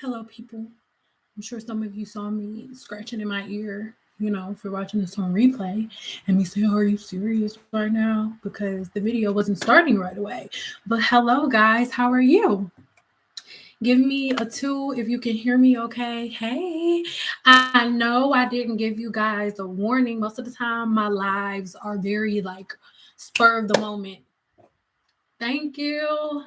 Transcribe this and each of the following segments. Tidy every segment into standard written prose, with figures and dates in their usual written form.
Hello, people. I'm sure some of you saw me scratching in my ear, if you're watching this on replay, and me saying, are you serious right now? Because the video wasn't starting right away. But hello, guys. How are you? Give me a 2 if you can hear me okay. Hey, I know I didn't give you guys a warning. Most of the time, my lives are very spur of the moment. Thank you.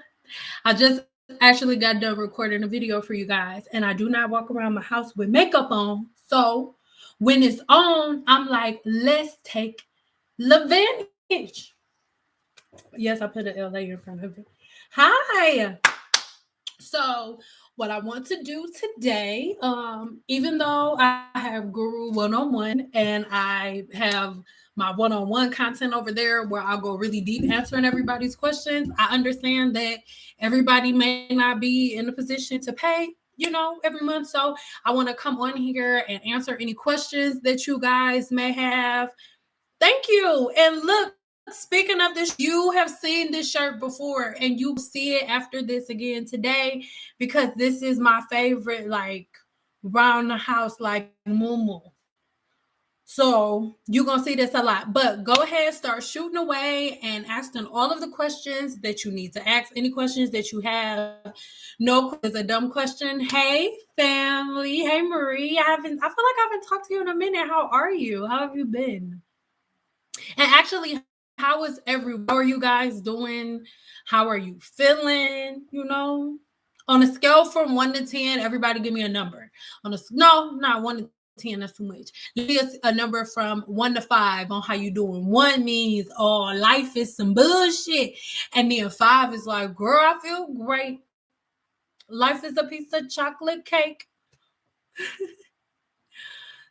I just actually got done recording a video for you guys, and I do not walk around my house with makeup on. So when it's on, I'm like, let's take advantage. Yes, I put an LA in front of it. Hi. So what I want to do today, even though I have Guru 101 and I have my one-on-one content over there where I'll go really deep answering everybody's questions, I understand that everybody may not be in a position to pay, every month. So I want to come on here and answer any questions that you guys may have. Thank you. And look, speaking of this, you have seen this shirt before and you see it after this again today because this is my favorite, round the house, moo. So you're going to see this a lot. But go ahead, start shooting away and asking all of the questions that you need to ask. Any questions that you have. No, is a dumb question. Hey, family. Hey, Marie. I feel like I haven't talked to you in a minute. How are you? How have you been? And actually, how are you guys doing? How are you feeling? On a scale from 1 to 10, everybody give me a number. Not 1 to 10, that's too much. Give me a number from 1 to 5 on how you doing. 1 means, oh, life is some bullshit. And then 5 is like, girl, I feel great. Life is a piece of chocolate cake.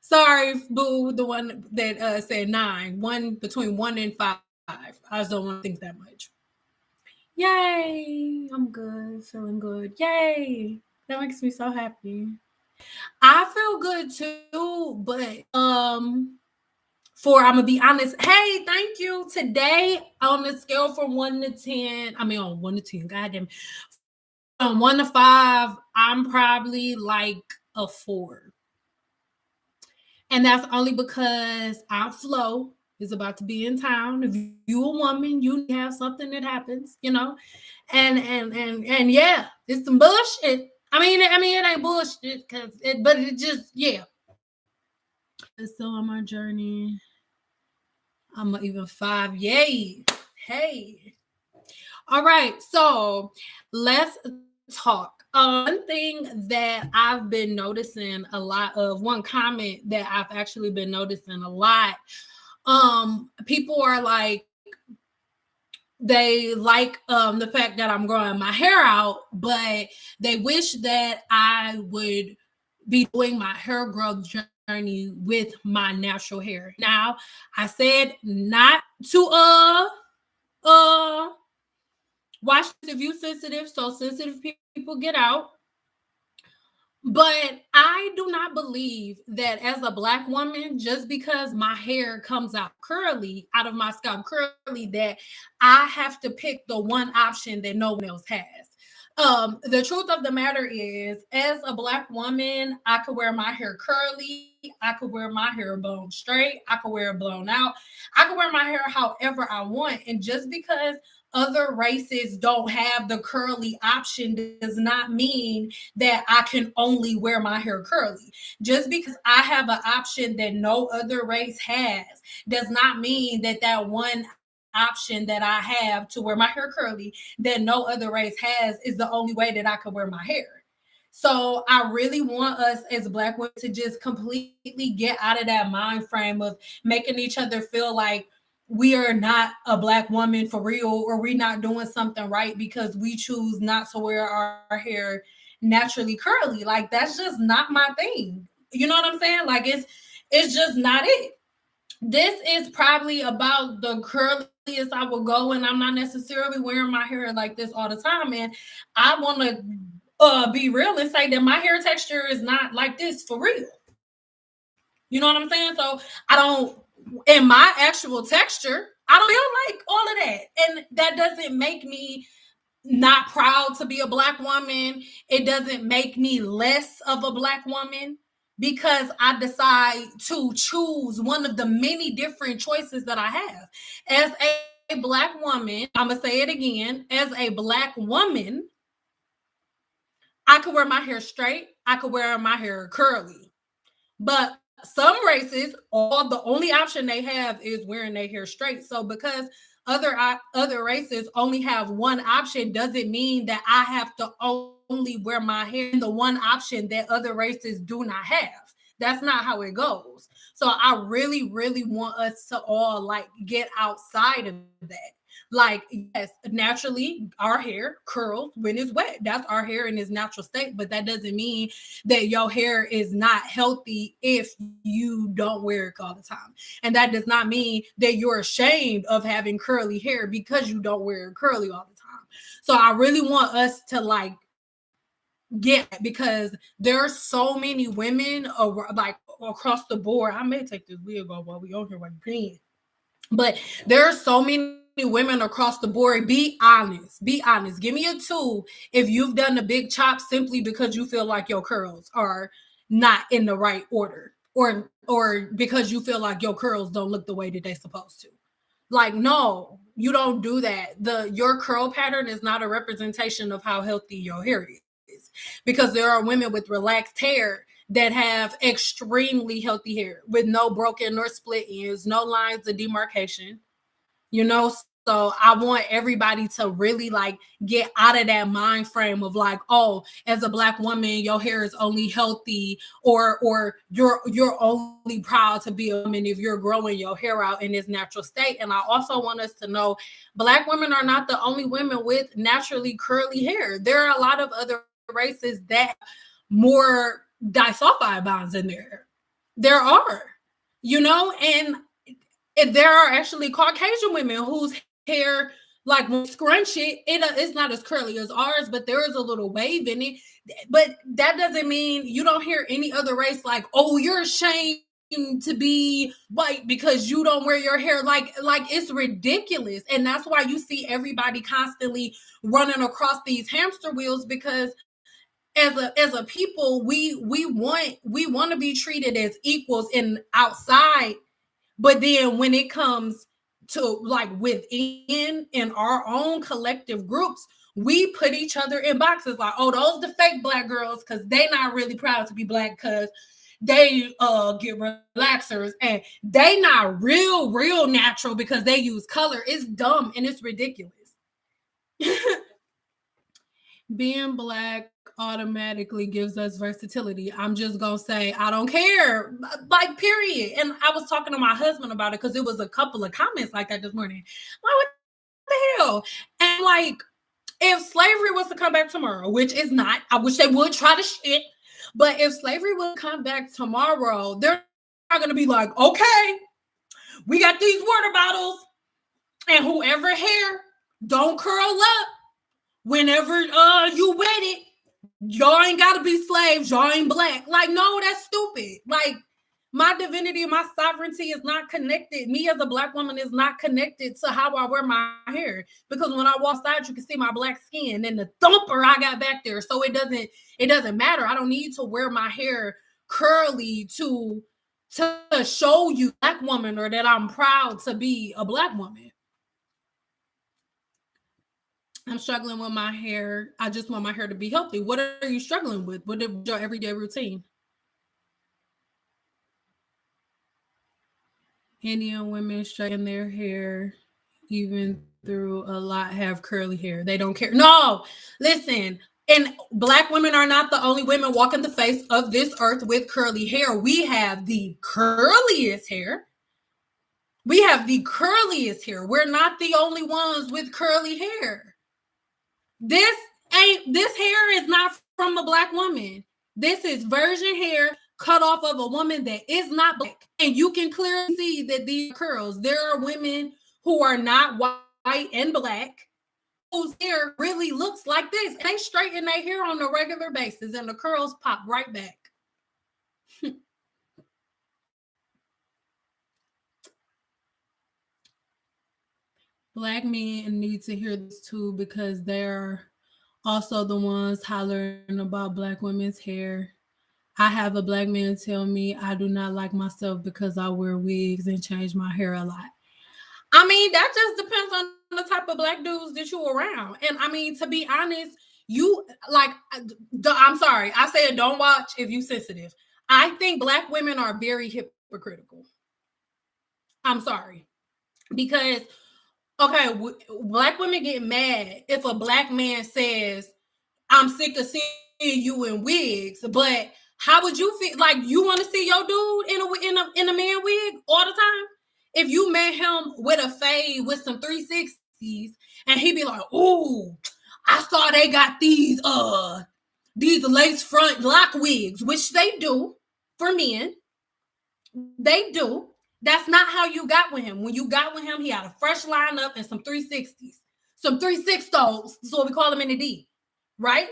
Sorry, boo, the one that said 9. Between 1 and 5. I just don't want to think that much. Yay! I'm good, feeling good. Yay! That makes me so happy. I feel good too, but I'm gonna be honest. Hey, thank you. Today on the scale from 1 to 10, on 1 to 10, goddamn. On 1 to 5, I'm probably like a 4. And that's only because our Flo is about to be in town. If you a woman, you have something that happens, and yeah, it's some bullshit. It ain't bullshit but it just, yeah. It's still on my journey. I'm even 5. Yay. Hey. All right. So let's talk. One thing that I've been noticing a lot of, one comment that I've actually been noticing a lot, people are like, they like the fact that I'm growing my hair out, but they wish that I would be doing my hair growth journey with my natural hair. Now, I said not to watch if you sensitive, so sensitive people get out. But I do not believe that as a Black woman, just because my hair comes out curly, out of my scalp curly, that I have to pick the one option that no one else has. The truth of the matter is, as a Black woman, I could wear my hair curly, I could wear my hair blown straight, I could wear it blown out, I could wear my hair however I want. And just because other races don't have the curly option does not mean that I can only wear my hair curly. Just because I have an option that no other race has does not mean that that one option that I have to wear my hair curly that no other race has is the only way that I could wear my hair. So I really want us as Black women to just completely get out of that mind frame of making each other feel like we are not a Black woman for real, or we're not doing something right because we choose not to wear our hair naturally curly. That's just not my thing. You know what I'm saying? It's just not it. this is probably about the curliest I will go, and I'm not necessarily wearing my hair like this all the time. And I want to be real and say that my hair texture is not like this for real. You know what I'm saying? So I don't, in my actual texture, I don't feel like all of that. And that doesn't make me not proud to be a Black woman. It doesn't make me less of a Black woman because I decide to choose one of the many different choices that I have. As a Black woman, I'm going to say it again, as a Black woman, I could wear my hair straight, I could wear my hair curly. But some races, all the only option they have is wearing their hair straight. So because other races only have one option, doesn't mean that I have to only wear my hair in the one option that other races do not have. That's not how it goes. So I really, really want us to all like get outside of that. Like, yes, naturally our hair curls when it's wet. That's our hair in its natural state, but that doesn't mean that your hair is not healthy if you don't wear it all the time. And that does not mean that you're ashamed of having curly hair because you don't wear it curly all the time. So I really want us to like get it, because there are so many women like across the board. I may take this wig off while we on here while you're playing. But there are so many women across the board. Be honest. Be honest. Give me a 2 if you've done a big chop simply because you feel like your curls are not in the right order, or because you feel like your curls don't look the way that they're supposed to. Like, no, you don't do that. Your curl pattern is not a representation of how healthy your hair is, because there are women with relaxed hair that have extremely healthy hair with no broken or split ends, no lines of demarcation, you know. So I want everybody to really like get out of that mind frame of like, oh, as a Black woman, your hair is only healthy, or you're only proud to be a woman if you're growing your hair out in its natural state. And I also want us to know Black women are not the only women with naturally curly hair. There are a lot of other races that more disulfide bonds in there. There are, you know, and there are actually Caucasian women whose hair, like when scrunch it's not as curly as ours, but there is a little wave in it. But that doesn't mean you don't hear any other race like, oh, you're ashamed to be white because you don't wear your hair. Like it's ridiculous. And that's why you see everybody constantly running across these hamster wheels, because as a people, we want to be treated as equals in outside, but then when it comes to like within in our own collective groups, we put each other in boxes like, oh, those the fake Black girls because they not really proud to be Black because they get relaxers, and they not real natural because they use color. It's dumb and it's ridiculous. Being Black automatically gives us versatility. I'm just gonna say I don't care, like, period. And I was talking to my husband about it because it was a couple of comments like that this morning. Like, what the hell? And like, if slavery was to come back tomorrow, which is not, I wish they would try to shit. But if slavery would come back tomorrow, they're not gonna be like, okay, we got these water bottles, and whoever hair don't curl up whenever you wet it, y'all ain't gotta be slaves, y'all ain't Black. Like, no, that's stupid. Like, my divinity and my sovereignty is not connected. Me as a Black woman is not connected to how I wear my hair, because when I walk outside, you can see my Black skin and the thumper I got back there. So it doesn't matter. I don't need to wear my hair curly to show you Black woman, or that I'm proud to be a Black woman. I'm struggling with my hair. I just want my hair to be healthy. What are you struggling with? What is your everyday routine? Indian women straighten their hair, even through a lot have curly hair. They don't care. No, listen. And Black women are not the only women walking the face of this earth with curly hair. We have the curliest hair. We have the curliest hair. We're not the only ones with curly hair. This hair is not from a Black woman. This is virgin hair cut off of a woman that is not black. And you can clearly see that these curls, there are women who are not white and black whose hair really looks like this. And they straighten their hair on a regular basis and the curls pop right back. Black men need to hear this too because they're also the ones hollering about black women's hair. I have a black man tell me I do not like myself because I wear wigs and change my hair a lot. I mean, that just depends on the type of black dudes that you're around. And I mean, to be honest, you like, I'm sorry, I said don't watch if you sensitive. I think black women are very hypocritical. I'm sorry. Because, okay, black women get mad if a black man says, I'm sick of seeing you in wigs, but how would you feel? Like, you want to see your dude in a man wig all the time? If you met him with a fade with some 360s, and he'd be like, "Ooh, I saw they got these lace front lock wigs," which they do for men. They do. That's not how you got with him. When you got with him, he had a fresh lineup and some 360s, some 360s. That's what we call them in the D, right?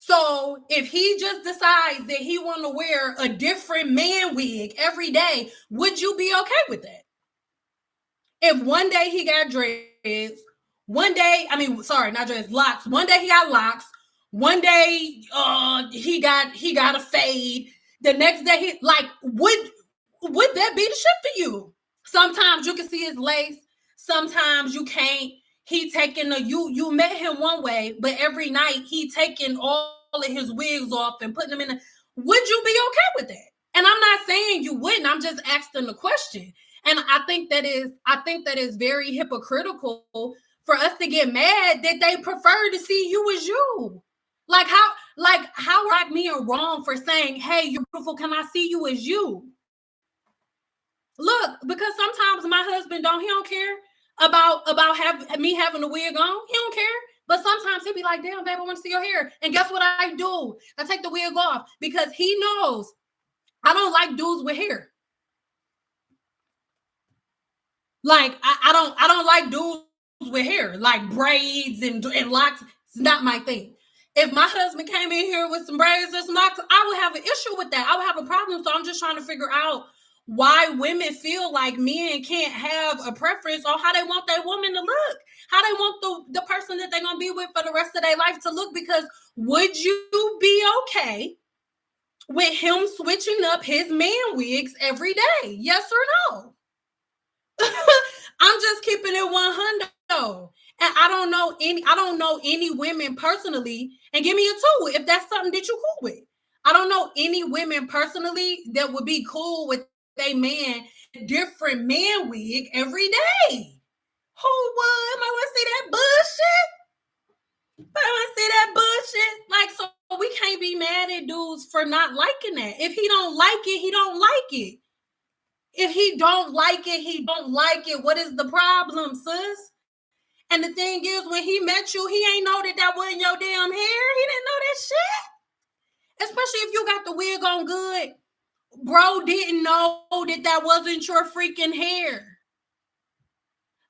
So if he just decides that he want to wear a different man wig every day, would you be okay with that? If one day he got dreads, one day, I mean, sorry, not dreads, locks. One day he got locks. One day he got a fade. The next day he like would that be the shit for you? Sometimes you can see his lace. Sometimes you can't. He taking you met him one way, but every night he taking all of his wigs off and putting them in. Would you be okay with that? And I'm not saying you wouldn't. I'm just asking the question. And I think that is very hypocritical for us to get mad that they prefer to see you as you. Like how black men are wrong for saying, "Hey, you're beautiful. Can I see you as you?" Look, because sometimes my husband he don't care about me having a wig on. He don't care. But sometimes he'll be like, "Damn, babe, I want to see your hair." And guess what I do? I take the wig off because he knows I don't like dudes with hair. Like I don't like dudes with hair, like braids and locks. It's not my thing. If my husband came in here with some braids or some locks, I would have an issue with that. I would have a problem. So I'm just trying to figure out why women feel like men can't have a preference on how they want their woman to look, how they want the person that they're gonna be with for the rest of their life to look. Because would you be okay with him switching up his man wigs every day? Yes or no? I'm just keeping it 100. And I don't know any women personally, and give me a two if that's something that you cool with. I don't know any women personally that would be cool with a man different man wig every day. Who would? I want to see that bullshit. I want to see that bullshit. Like, so we can't be mad at dudes for not liking that. If he don't like it, he don't like it. If he don't like it, he don't like it. What is the problem, sis? And the thing is, when he met you, he ain't know that wasn't your damn hair. He didn't know that shit. Especially if you got the wig on good. Bro didn't know that wasn't your freaking hair.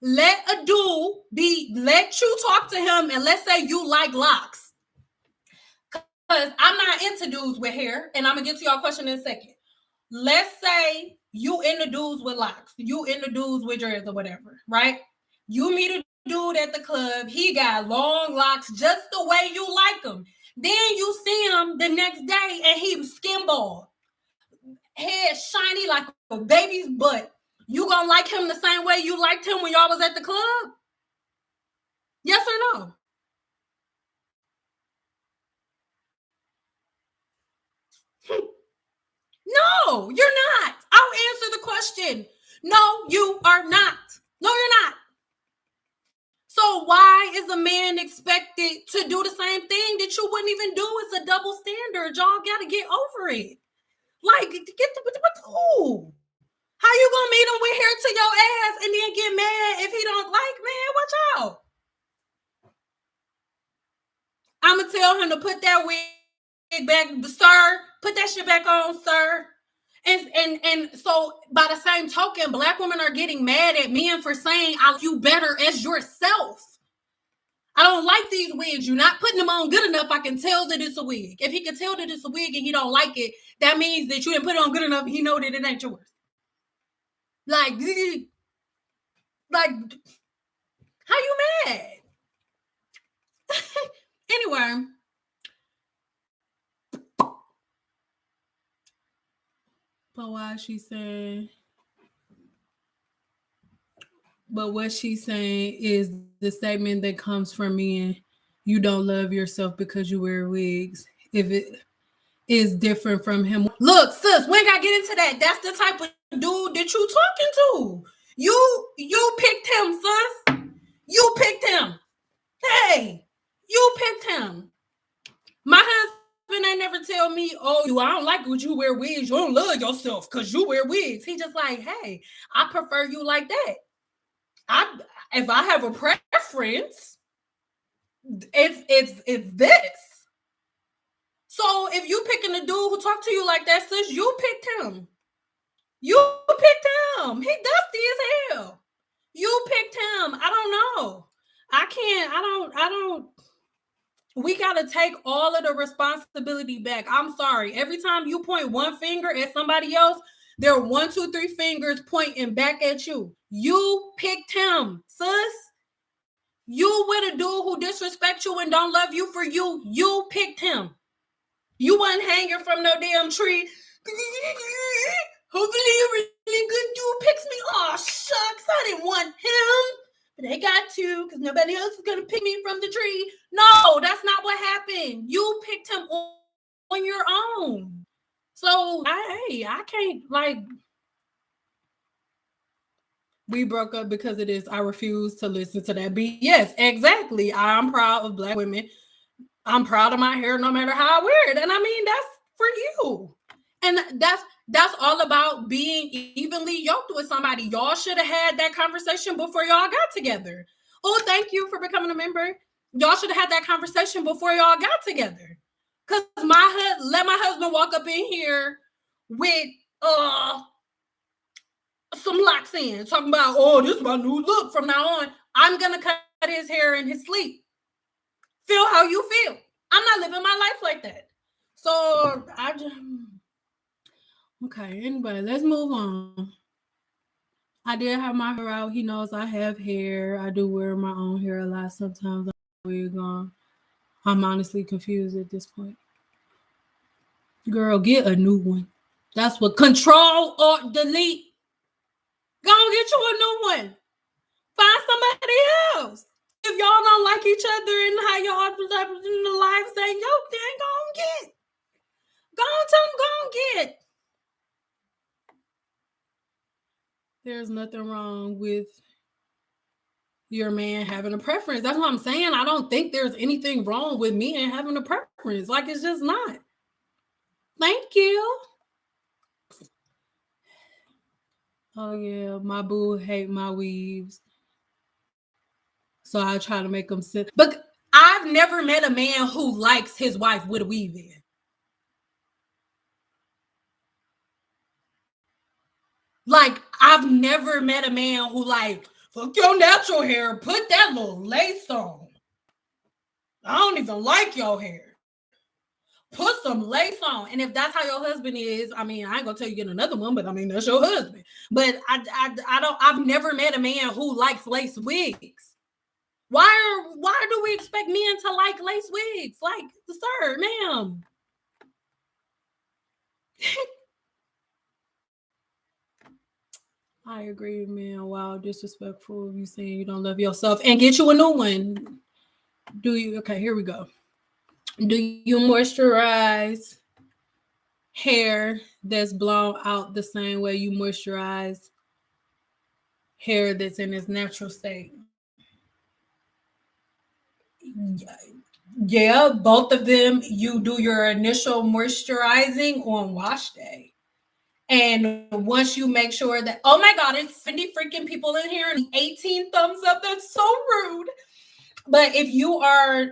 Let a dude let you talk to him, and let's say you like locks. Because I'm not into dudes with hair, and I'm going to get to your question in a second. Let's say you into dudes with locks, you into dudes with dreads or whatever, right? You meet a dude at the club, he got long locks just the way you like them. Then you see him the next day and he's skin bald, head shiny like a baby's butt. You gonna like him the same way you liked him when y'all was at the club? Yes or no? No, you're not. I'll answer the question. No, you are not. No, you're not. So why is a man expected to do the same thing that you wouldn't even do? It's a double standard. Y'all got to get over it. Like, ooh. How you gonna meet him with hair to your ass and then get mad if he don't like, man? Watch out. I'm gonna tell him to put that wig back, sir. Put that shit back on, sir. And so by the same token, Black women are getting mad at men for saying I like you better as yourself. I don't like these wigs. You're not putting them on good enough. I can tell that it's a wig. If he can tell that it's a wig and he don't like it, that means that you didn't put it on good enough. He know that it ain't yours. Like how you mad? Anyway. But why she saying? But what she's saying is the statement that comes from me and you don't love yourself because you wear wigs. If it is different from him. Look, sis, we ain't gotta get into that. That's the type of dude that you talking to. You picked him, sis. You picked him. Hey, you picked him. My husband ain't never tell me, oh, I don't like what you wear wigs. You don't love yourself because you wear wigs. He just like, hey, I prefer you like that. If I have a preference, it's this. So if you picking a dude who talk to you like that, sis, you picked him. You picked him. He dusty as hell. You picked him. I don't know. I don't. We got to take all of the responsibility back. I'm sorry. Every time you point one finger at somebody else, there are 1, 2, 3 fingers pointing back at you. You picked him, sis. You with a dude who disrespect you and don't love you for you. You picked him. You wasn't hanging from no damn tree. Hopefully a really good dude picks me. Oh, shucks. I didn't want him. But they got to because nobody else is going to pick me from the tree. No, that's not what happened. You picked him on your own. So, I can't, like, we broke up because of this. I refuse to listen to that beat. Yes, exactly. I'm proud of Black women. I'm proud of my hair no matter how I wear it. And I mean, that's for you. And that's all about being evenly yoked with somebody. Y'all should have had that conversation before y'all got together. Oh, thank you for becoming a member. Y'all should have had that conversation before y'all got together. Because let my husband walk up in here with some locks in, talking about, oh, this is my new look from now on. I'm going to cut his hair in his sleep. Feel how you feel. I'm not living my life like that. So I just... Okay, anyway, let's move on. I did have my hair out. He knows I have hair. I do wear my own hair a lot. Sometimes I wig on. I'm honestly confused at this point. Girl, get a new one. That's what Control or Delete. Go and get you a new one. Find somebody else. If y'all don't like each other and how y'all in the lives saying, yo, then go and get. Go and tell them, go and get. There's nothing wrong with your man having a preference. That's what I'm saying. I don't think there's anything wrong with men having a preference. Like, it's just not. Thank you. Oh, yeah. My boo hate my weaves. So I try to make them sit. But I've never met a man who likes his wife with a weave in. Like, I've never met a man who like, fuck your natural hair, put that little lace on. I don't even like your hair. Put some lace on. And if that's how your husband is, I mean, I ain't gonna tell you get another one, but I mean, that's your husband. But I've never met a man who likes lace wigs. Why do we expect men to like lace wigs? Like, sir, ma'am. I agree, man. Wow, disrespectful. You saying you don't love yourself and get you a new one. Do you? Okay, here we go. Do you moisturize hair that's blown out the same way you moisturize hair that's in its natural state? Yeah, both of them. You do your initial moisturizing on wash day. And once you make sure that, oh my God, it's 70 freaking people in here and 18 thumbs up. That's so rude. But if you are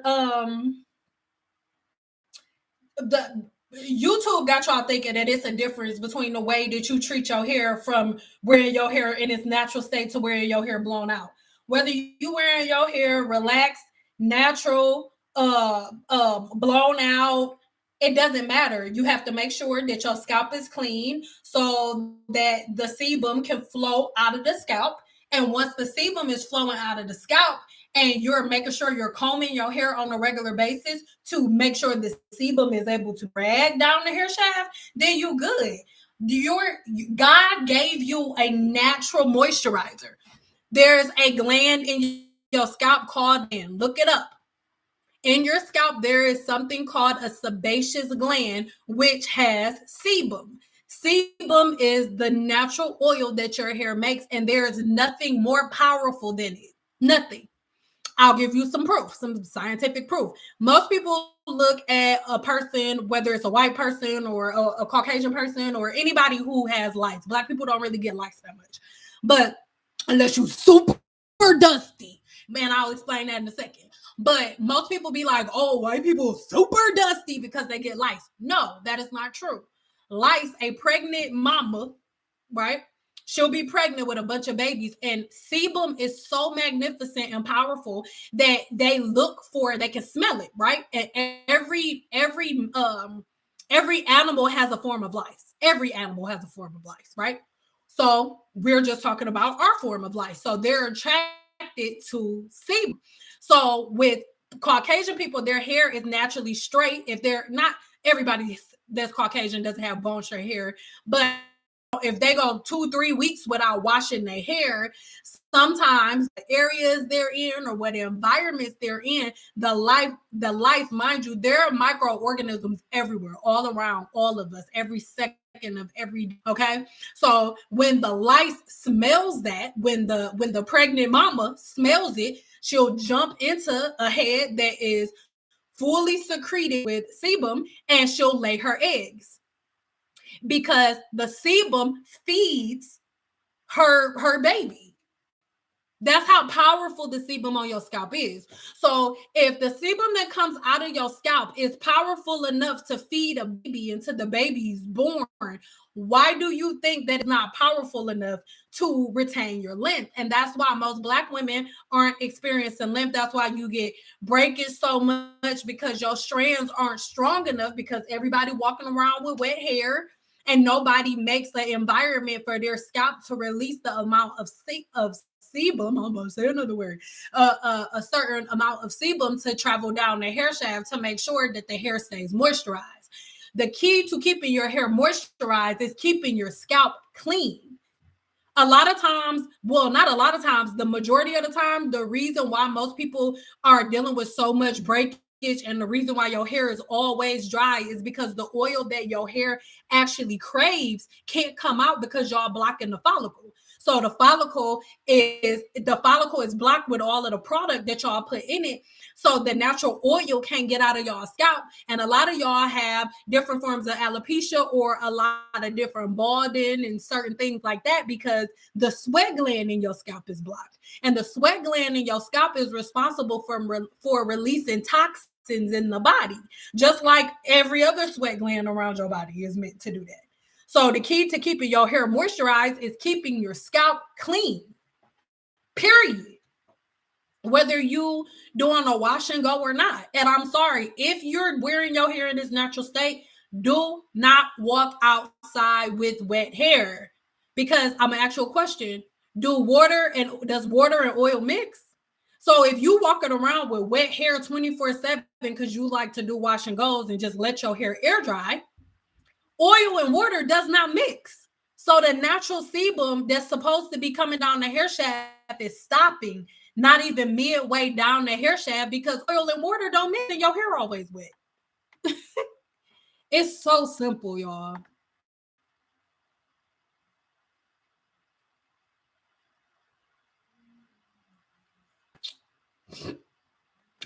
YouTube got y'all thinking that it's a difference between the way that you treat your hair from wearing your hair in its natural state to wearing your hair blown out. Whether you wearing your hair relaxed, natural, blown out, it doesn't matter. You have to make sure that your scalp is clean so that the sebum can flow out of the scalp. And once the sebum is flowing out of the scalp, and you're making sure you're combing your hair on a regular basis to make sure the sebum is able to drag down the hair shaft, then you good. Your God gave you a natural moisturizer. There's a gland in your scalp called, and look it up. In your scalp, there is something called a sebaceous gland, which has sebum. Sebum is the natural oil that your hair makes, and there is nothing more powerful than it. Nothing. I'll give you some proof, some scientific proof. Most people look at a person, whether it's a white person or a Caucasian person or anybody who has lice. Black people don't really get lice that much. But unless you super dusty, man, I'll explain that in a second. But most people be like, oh, white people super dusty because they get lice. No, that is not true. Lice, a pregnant mama, right? She'll be pregnant with a bunch of babies, and sebum is so magnificent and powerful that they look for, they can smell it, right? And every animal has a form of lice. Every animal has a form of lice, right? So we're just talking about our form of lice. So they're attracted to sebum. So with Caucasian people, their hair is naturally straight. If they're not, everybody that's Caucasian doesn't have bone straight hair, but if they go 2-3 weeks without washing their hair, sometimes the areas they're in or what environments they're in, the life, mind you, there are microorganisms everywhere, all around all of us, every second of every day. Okay. So when the lice smells that, when the pregnant mama smells it, she'll jump into a head that is fully secreted with sebum, and she'll lay her eggs, because the sebum feeds her baby. That's how powerful the sebum on your scalp is. So if the sebum that comes out of your scalp is powerful enough to feed a baby until the baby's born, why do you think that it's not powerful enough to retain your length? And that's why most Black women aren't experiencing length. That's why you get breakage so much, because your strands aren't strong enough, because everybody walking around with wet hair, and nobody makes the environment for their scalp to release the amount of sebum, I'm about to say another word, a certain amount of sebum to travel down the hair shaft to make sure that the hair stays moisturized. The key to keeping your hair moisturized is keeping your scalp clean. A lot of times, well, not a lot of times, the majority of the time, the reason why most people are dealing with so much breakage and the reason why your hair is always dry is because the oil that your hair actually craves can't come out because y'all blocking the follicle. So the follicle is blocked with all of the product that y'all put in it. So the natural oil can't get out of y'all scalp. And a lot of y'all have different forms of alopecia or a lot of different balding and certain things like that, because the sweat gland in your scalp is blocked. And the sweat gland in your scalp is responsible for releasing toxins in the body, just like every other sweat gland around your body is meant to do that. So the key to keeping your hair moisturized is keeping your scalp clean, period. Whether you doing a wash and go or not. And I'm sorry, if you're wearing your hair in its natural state, do not walk outside with wet hair. Because I'm gonna ask you a question. Does water and oil mix? So if you walking around with wet hair 24/7 because you like to do wash and goes and just let your hair air dry, oil and water does not mix. So the natural sebum that's supposed to be coming down the hair shaft is stopping, not even midway down the hair shaft, because oil and water don't mix and your hair always wet. It's so simple, y'all.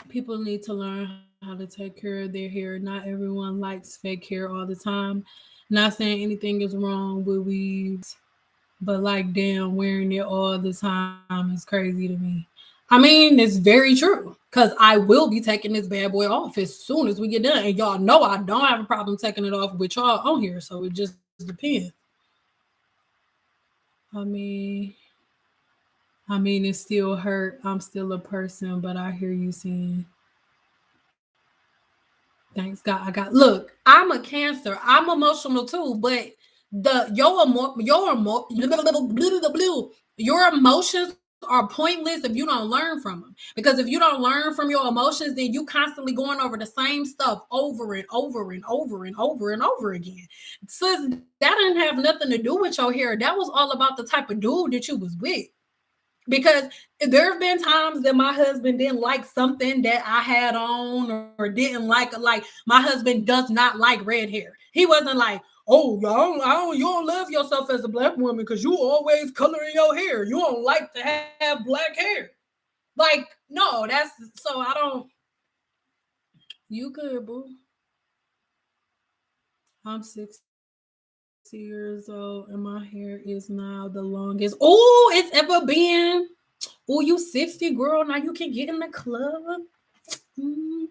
People need to learn how to take care of their hair. Not everyone likes fake hair all the time. Not saying anything is wrong with weaves, but like, damn, wearing it all the time is crazy to me. I mean, it's very true because I will be taking this bad boy off as soon as we get done. And y'all know I don't have a problem taking it off with y'all on here. So it just depends. I mean, it still hurt. I'm still a person, but I hear you saying, thanks God. I got look, I'm a cancer. I'm emotional too, but your emotions are pointless if you don't learn from them. Because if you don't learn from your emotions, then you constantly going over the same stuff over and over and over and over and over again. Sis, that didn't have nothing to do with your hair. That was all about the type of dude that you was with. Because there have been times that my husband didn't like something that I had on or didn't like my husband does not like red hair. He wasn't like, oh, you don't love yourself as a black woman because you always coloring your hair. You don't like to have black hair. Like, no, that's so I don't. You good, boo. I'm 6 years old and my hair is now the longest. Oh, it's ever been. Oh, you 60, girl. Now you can get in the club. Mm.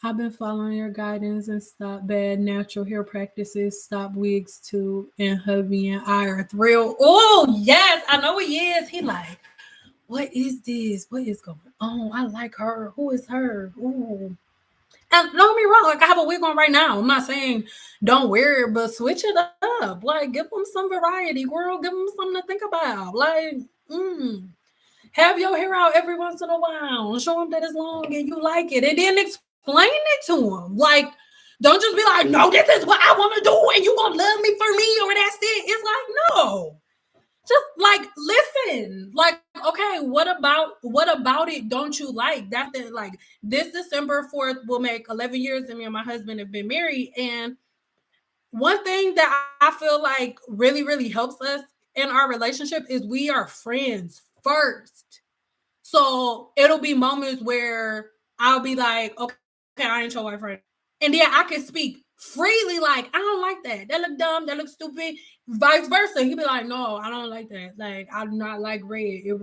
I've been following your guidance and stop bad natural hair practices, stop wigs too, and hubby and I are thrilled. Oh, yes, I know he is. He like, what is this? What is going on? I like her. Who is her? Ooh. And don't get me wrong, like I have a wig on right now. I'm not saying don't wear it, but switch it up. Like, give them some variety, girl. Give them something to think about. Like, have your hair out every once in a while. Show them that it's long and you like it. And then explain it to them. Like, don't just be like, no, this is what I want to do and you gonna love me for me or that's it. It's like, no. Just like listen. Like, okay, what about it don't you like? That's it. Like this December 4th will make 11 years that me and my husband have been married. And one thing that I feel like really, really helps us in our relationship is we are friends first. So it'll be moments where I'll be like, okay, I ain't your boyfriend. And then I can speak freely, like, I don't like that. That look dumb, that looks stupid. Vice versa. He'll be like, no, I don't like that. Like, I do not like red. It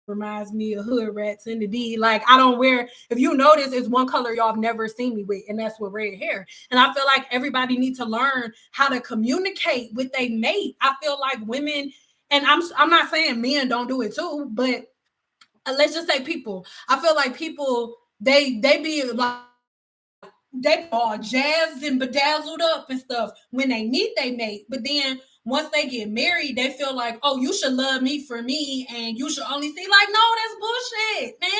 reminds me of hood rats in the D. Like, I don't wear, if you notice, it's one color y'all have never seen me with, and that's with red hair. And I feel like everybody needs to learn how to communicate with their mate. I feel like women, and I'm not saying men don't do it too, but let's just say people. I feel like people they be like they all jazzed and bedazzled up and stuff when they meet their mate, but then once they get married, they feel like, oh, you should love me for me, and you should only see like, no, that's bullshit, man.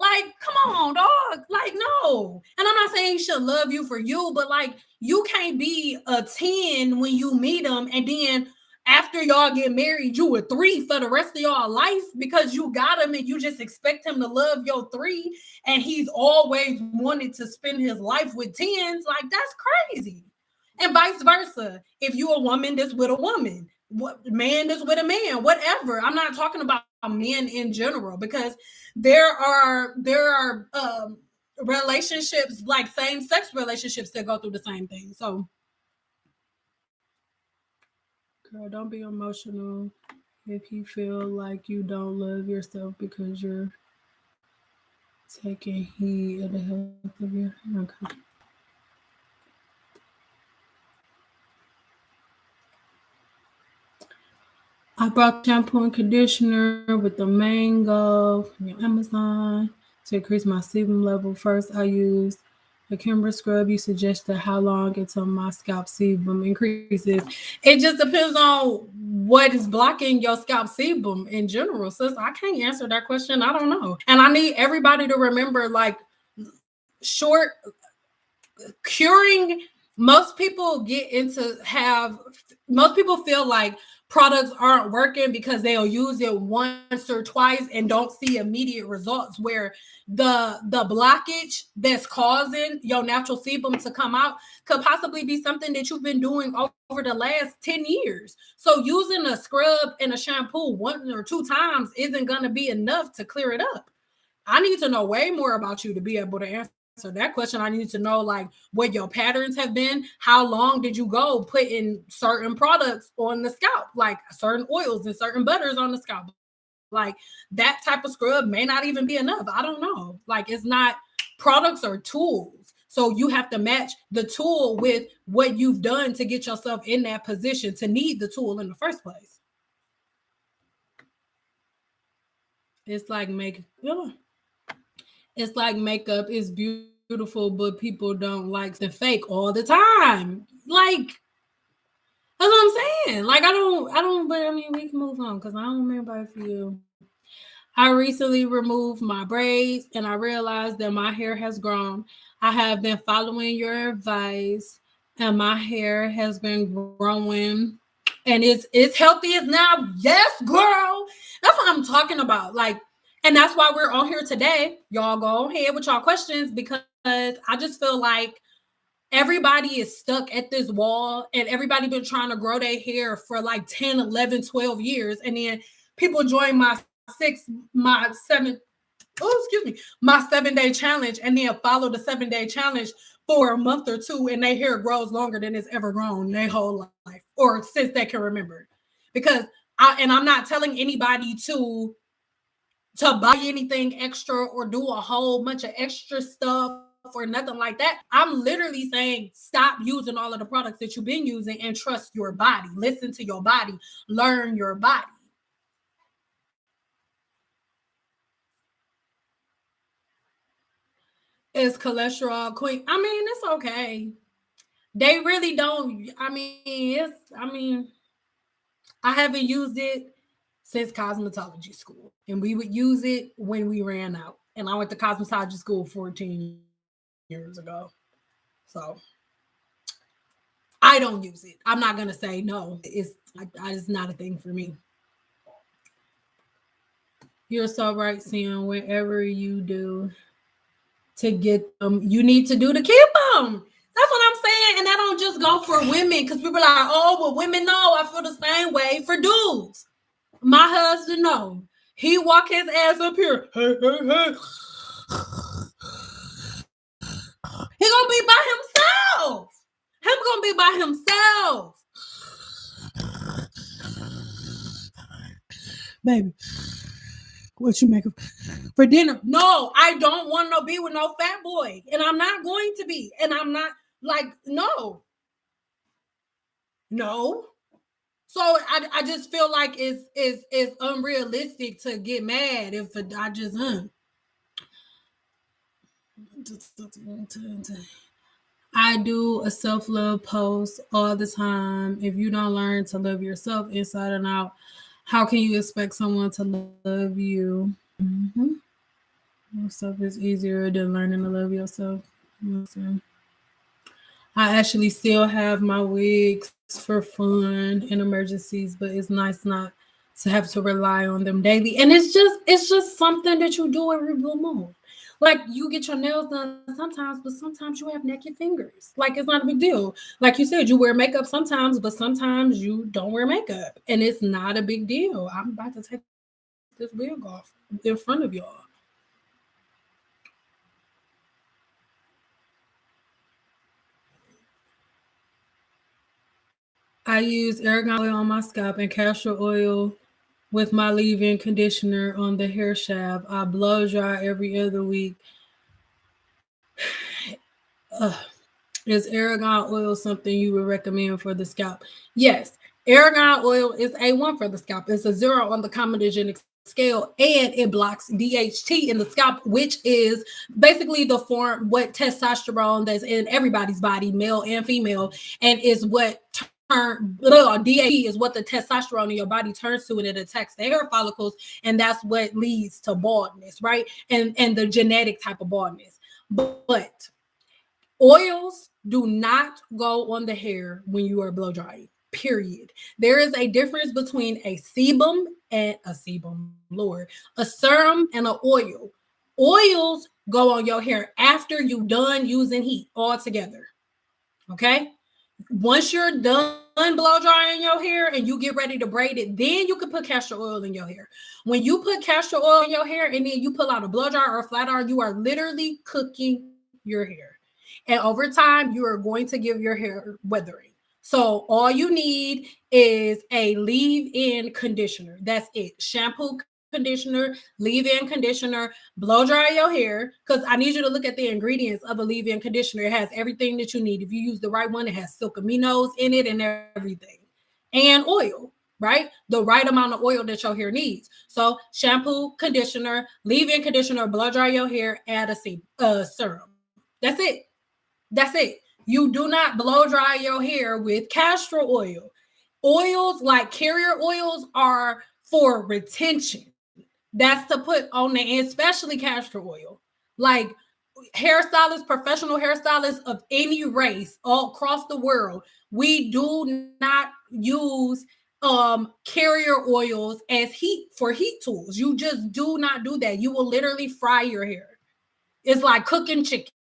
Like, come on, dog. Like, no. And I'm not saying he should love you for you, but like, you can't be a 10 when you meet him, and then after y'all get married, you a 3 for the rest of y'all life because you got him and you just expect him to love your 3, and he's always wanted to spend his life with 10s. Like, that's crazy. And vice versa. If you a woman that's with a woman, what man that's with a man, whatever. I'm not talking about men in general because there are relationships like same-sex relationships that go through the same thing. So girl, don't be emotional if you feel like you don't love yourself because you're taking heed of the health of your okay. I bought shampoo and conditioner with the mango from Amazon to increase my sebum level. First, I used the Kimber scrub. You suggested how long until my scalp sebum increases. It just depends on what is blocking your scalp sebum in general. Sis, I can't answer that question. I don't know. And I need everybody to remember, like, short curing. Most people most people feel like products aren't working because they'll use it once or twice and don't see immediate results, where the blockage that's causing your natural sebum to come out could possibly be something that you've been doing over the last 10 years. So using a scrub and a shampoo 1 or 2 times isn't going to be enough to clear it up. I need to know way more about you to be able to answer that question. I need to know like what your patterns have been. How long did you go putting certain products on the scalp, like certain oils and certain butters on the scalp? Like that type of scrub may not even be enough. I don't know. Like it's not, products are tools. So you have to match the tool with what you've done to get yourself in that position to need the tool in the first place. It's like it's like makeup is beautiful, but people don't like the fake all the time. Like that's what I'm saying. Like I don't. But I mean, we can move on because I don't remember if you. I recently removed my braids and I realized that my hair has grown. I have been following your advice and my hair has been growing and it's healthy as now. Yes, girl. That's what I'm talking about. Like, and that's why we're on here today. Y'all go ahead with y'all questions because I just feel like everybody is stuck at this wall and everybody been trying to grow their hair for like 10, 11, 12 years. And then people join my seven, oh, excuse me, my 7-day challenge and then follow the 7-day challenge for a month or two and their hair grows longer than it's ever grown their whole life or since they can remember. Because I'm not telling anybody to buy anything extra or do a whole bunch of extra stuff or nothing like that. I'm literally saying stop using all of the products that you've been using and trust your body. Listen to your body. Learn your body. Is cholesterol queen? I mean, it's okay. They really don't. I haven't used it since cosmetology school, and we would use it when we ran out. And I went to cosmetology school 14 years ago, so I don't use it. I'm not gonna say no. It's not a thing for me. You're so right, Sam. Whenever you do to get them, you need to do to keep them. That's what I'm saying. And that don't just go for women because people are like, oh, well, women know. I feel the same way for dudes. My husband, no. He walk his ass up here. Hey, hey, hey. He gonna be by himself. Him gonna be by himself. Baby, what you make for dinner? No, I don't want to be with no fat boy. And I'm not going to be. And I'm not like, no. No. So I just feel like it's unrealistic to get mad if I just I do a self-love post all the time. If you don't learn to love yourself inside and out, how can you expect someone to love you? Mm-hmm. Yourself is easier than learning to love yourself. Listen. I actually still have my wigs for fun and emergencies, but it's nice not to have to rely on them daily. And it's just something that you do every blue moon. Like you get your nails done sometimes, but sometimes you have naked fingers. Like it's not a big deal. Like you said, you wear makeup sometimes, but sometimes you don't wear makeup. And it's not a big deal. I'm about to take this wig off in front of y'all. I use argan oil on my scalp and castor oil with my leave-in conditioner on the hair shaft. I blow dry every other week. Is argan oil something you would recommend for the scalp? Yes, argan oil is A1 for the scalp. It's a 0 on the comedogenic scale, and it blocks DHT in the scalp, which is basically the form what testosterone that's in everybody's body, male and female, and is what DHT is what the testosterone in your body turns to, and it attacks the hair follicles, and that's what leads to baldness, right? And the genetic type of baldness. But oils do not go on the hair when you are blow drying. Period. There is a difference between a sebum and a sebum, Lord, a serum and an oil. Oils go on your hair after you're done using heat altogether. Okay. Once you're done blow drying your hair and you get ready to braid it, then you can put castor oil in your hair. When you put castor oil in your hair and then you pull out a blow dryer or a flat iron, you are literally cooking your hair. And over time, you are going to give your hair weathering. So all you need is a leave-in conditioner. That's it. Shampoo, conditioner, leave-in conditioner, blow dry your hair, because I need you to look at the ingredients of a leave-in conditioner. It has everything that you need. If you use the right one, it has silk aminos in it and everything. And oil, right? The right amount of oil that your hair needs. So shampoo, conditioner, leave-in conditioner, blow dry your hair, add a serum. That's it. That's it. You do not blow dry your hair with castor oil. Oils like carrier oils are for retention. That's to put on the end, especially castor oil. Like hairstylists, professional hairstylists of any race all across the world, we do not use carrier oils as heat tools. You just do not do that. You will literally fry your hair. It's like cooking chicken.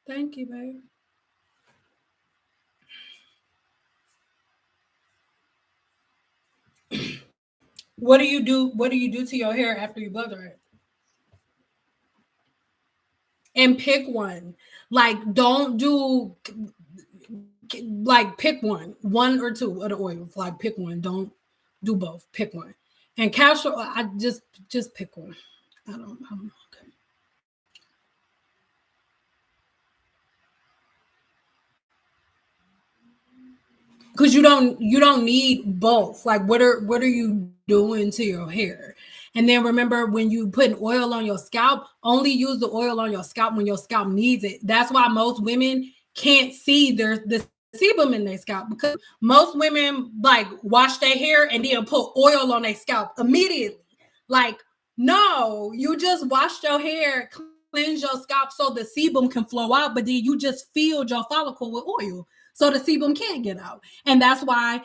Thank you, babe. What do you do? What do you do to your hair after you blow dry it? And pick one. Like, don't do like pick one or two of the oils. Like, pick one. Don't do both. Pick one. And castor, I just pick one. I don't know. Okay. Because you don't need both. Like, what are you doing to your hair? And then remember, when you put an oil on your scalp, only use the oil on your scalp when your scalp needs it. That's why most women can't see the sebum in their scalp, because most women like wash their hair and then put oil on their scalp immediately. Like, no, you just washed your hair, cleanse your scalp so the sebum can flow out, but then you just filled your follicle with oil so the sebum can't get out. And that's why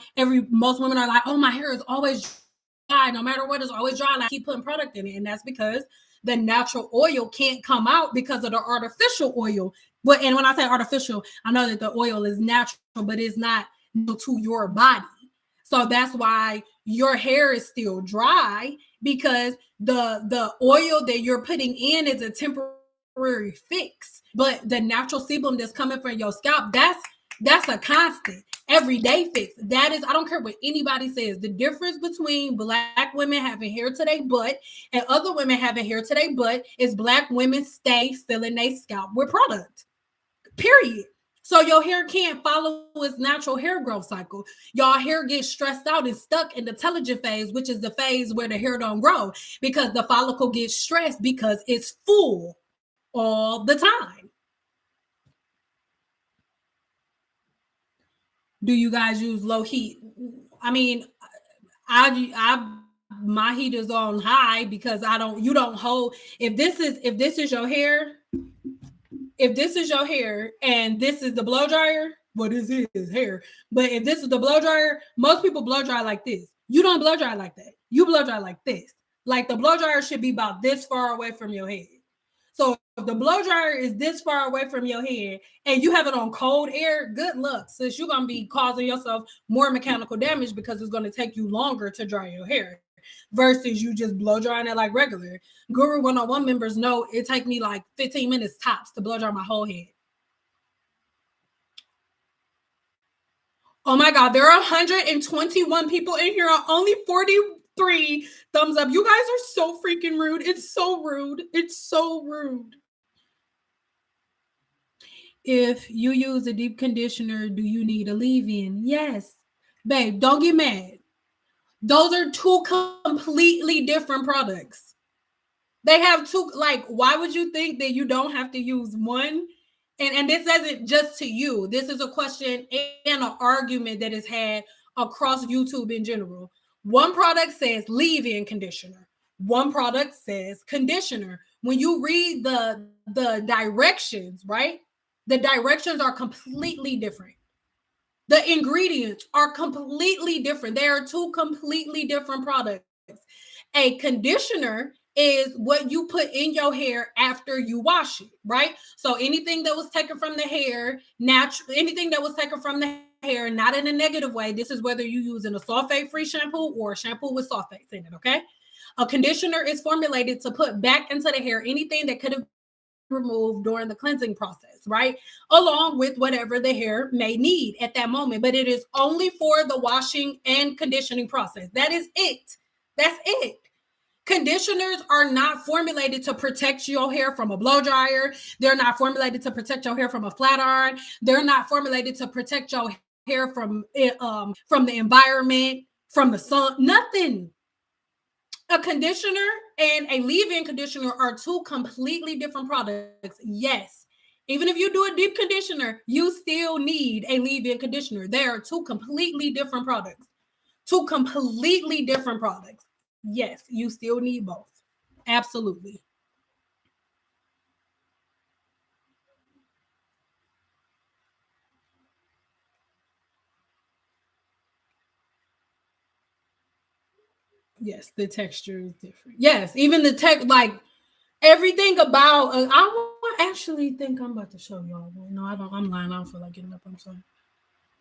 most women are like, oh, my hair is always dry. No matter what, it's always dry. And I keep putting product in it. And that's because the natural oil can't come out because of the artificial oil. But and when I say artificial, I know that the oil is natural, but it's not to your body. So that's why your hair is still dry, because the oil that you're putting in is a temporary fix. But the natural sebum that's coming from your scalp, that's a constant everyday fix. That is, I don't care what anybody says. The difference between Black women having hair to their butt and other women having hair to their butt is Black women stay filling their scalp with product. Period. So your hair can't follow its natural hair growth cycle. Your hair gets stressed out and stuck in the telogen phase, which is the phase where the hair don't grow, because the follicle gets stressed because it's full all the time. Do you guys use low heat? I mean, I my heat is on high because you don't hold. If this is your hair, if this is your hair and this is the blow dryer, well, this is hair. But if this is the blow dryer, most people blow dry like this. You don't blow dry like that. You blow dry like this. Like, the blow dryer should be about this far away from your head. So if the blow dryer is this far away from your head and you have it on cold air, good luck, since you're going to be causing yourself more mechanical damage, because it's going to take you longer to dry your hair versus you just blow drying it like regular. Guru 101 members know it take me like 15 minutes tops to blow dry my whole head. Oh my God, there are 121 people in here, only 43 thumbs up. You guys are so freaking rude. It's so rude. It's so rude. If you use a deep conditioner, do you need a leave-in? Yes. Babe, don't get mad. Those are two completely different products. They have two, like, why would you think that you don't have to use one? And this isn't just to you. This is a question and an argument that is had across YouTube in general. One product says leave-in conditioner. One product says conditioner. When you read the directions, right? The directions are completely different. The ingredients are completely different. They are two completely different products. A conditioner is what you put in your hair after you wash it, right? So anything that was taken from the hair, anything that was taken from the hair, not in a negative way. This is whether you're using a sulfate-free shampoo or a shampoo with sulfates in it, okay? A conditioner is formulated to put back into the hair anything that could have removed during the cleansing process, right? Along with whatever the hair may need at that moment. But it is only for the washing and conditioning process. That is it. That's it. Conditioners are not formulated to protect your hair from a blow dryer. They're not formulated to protect your hair from a flat iron. They're not formulated to protect your hair from the environment, from the sun. Nothing. A conditioner and a leave-in conditioner are two completely different products. Yes. Even if you do a deep conditioner, you still need a leave-in conditioner. They are two completely different products. Two completely different products. Yes, you still need both. Absolutely. Yes, the texture is different. Yes, even the tech, like everything about. Actually think I'm about to show y'all. No, I don't. I'm lying. I don't feel like getting up. I'm sorry.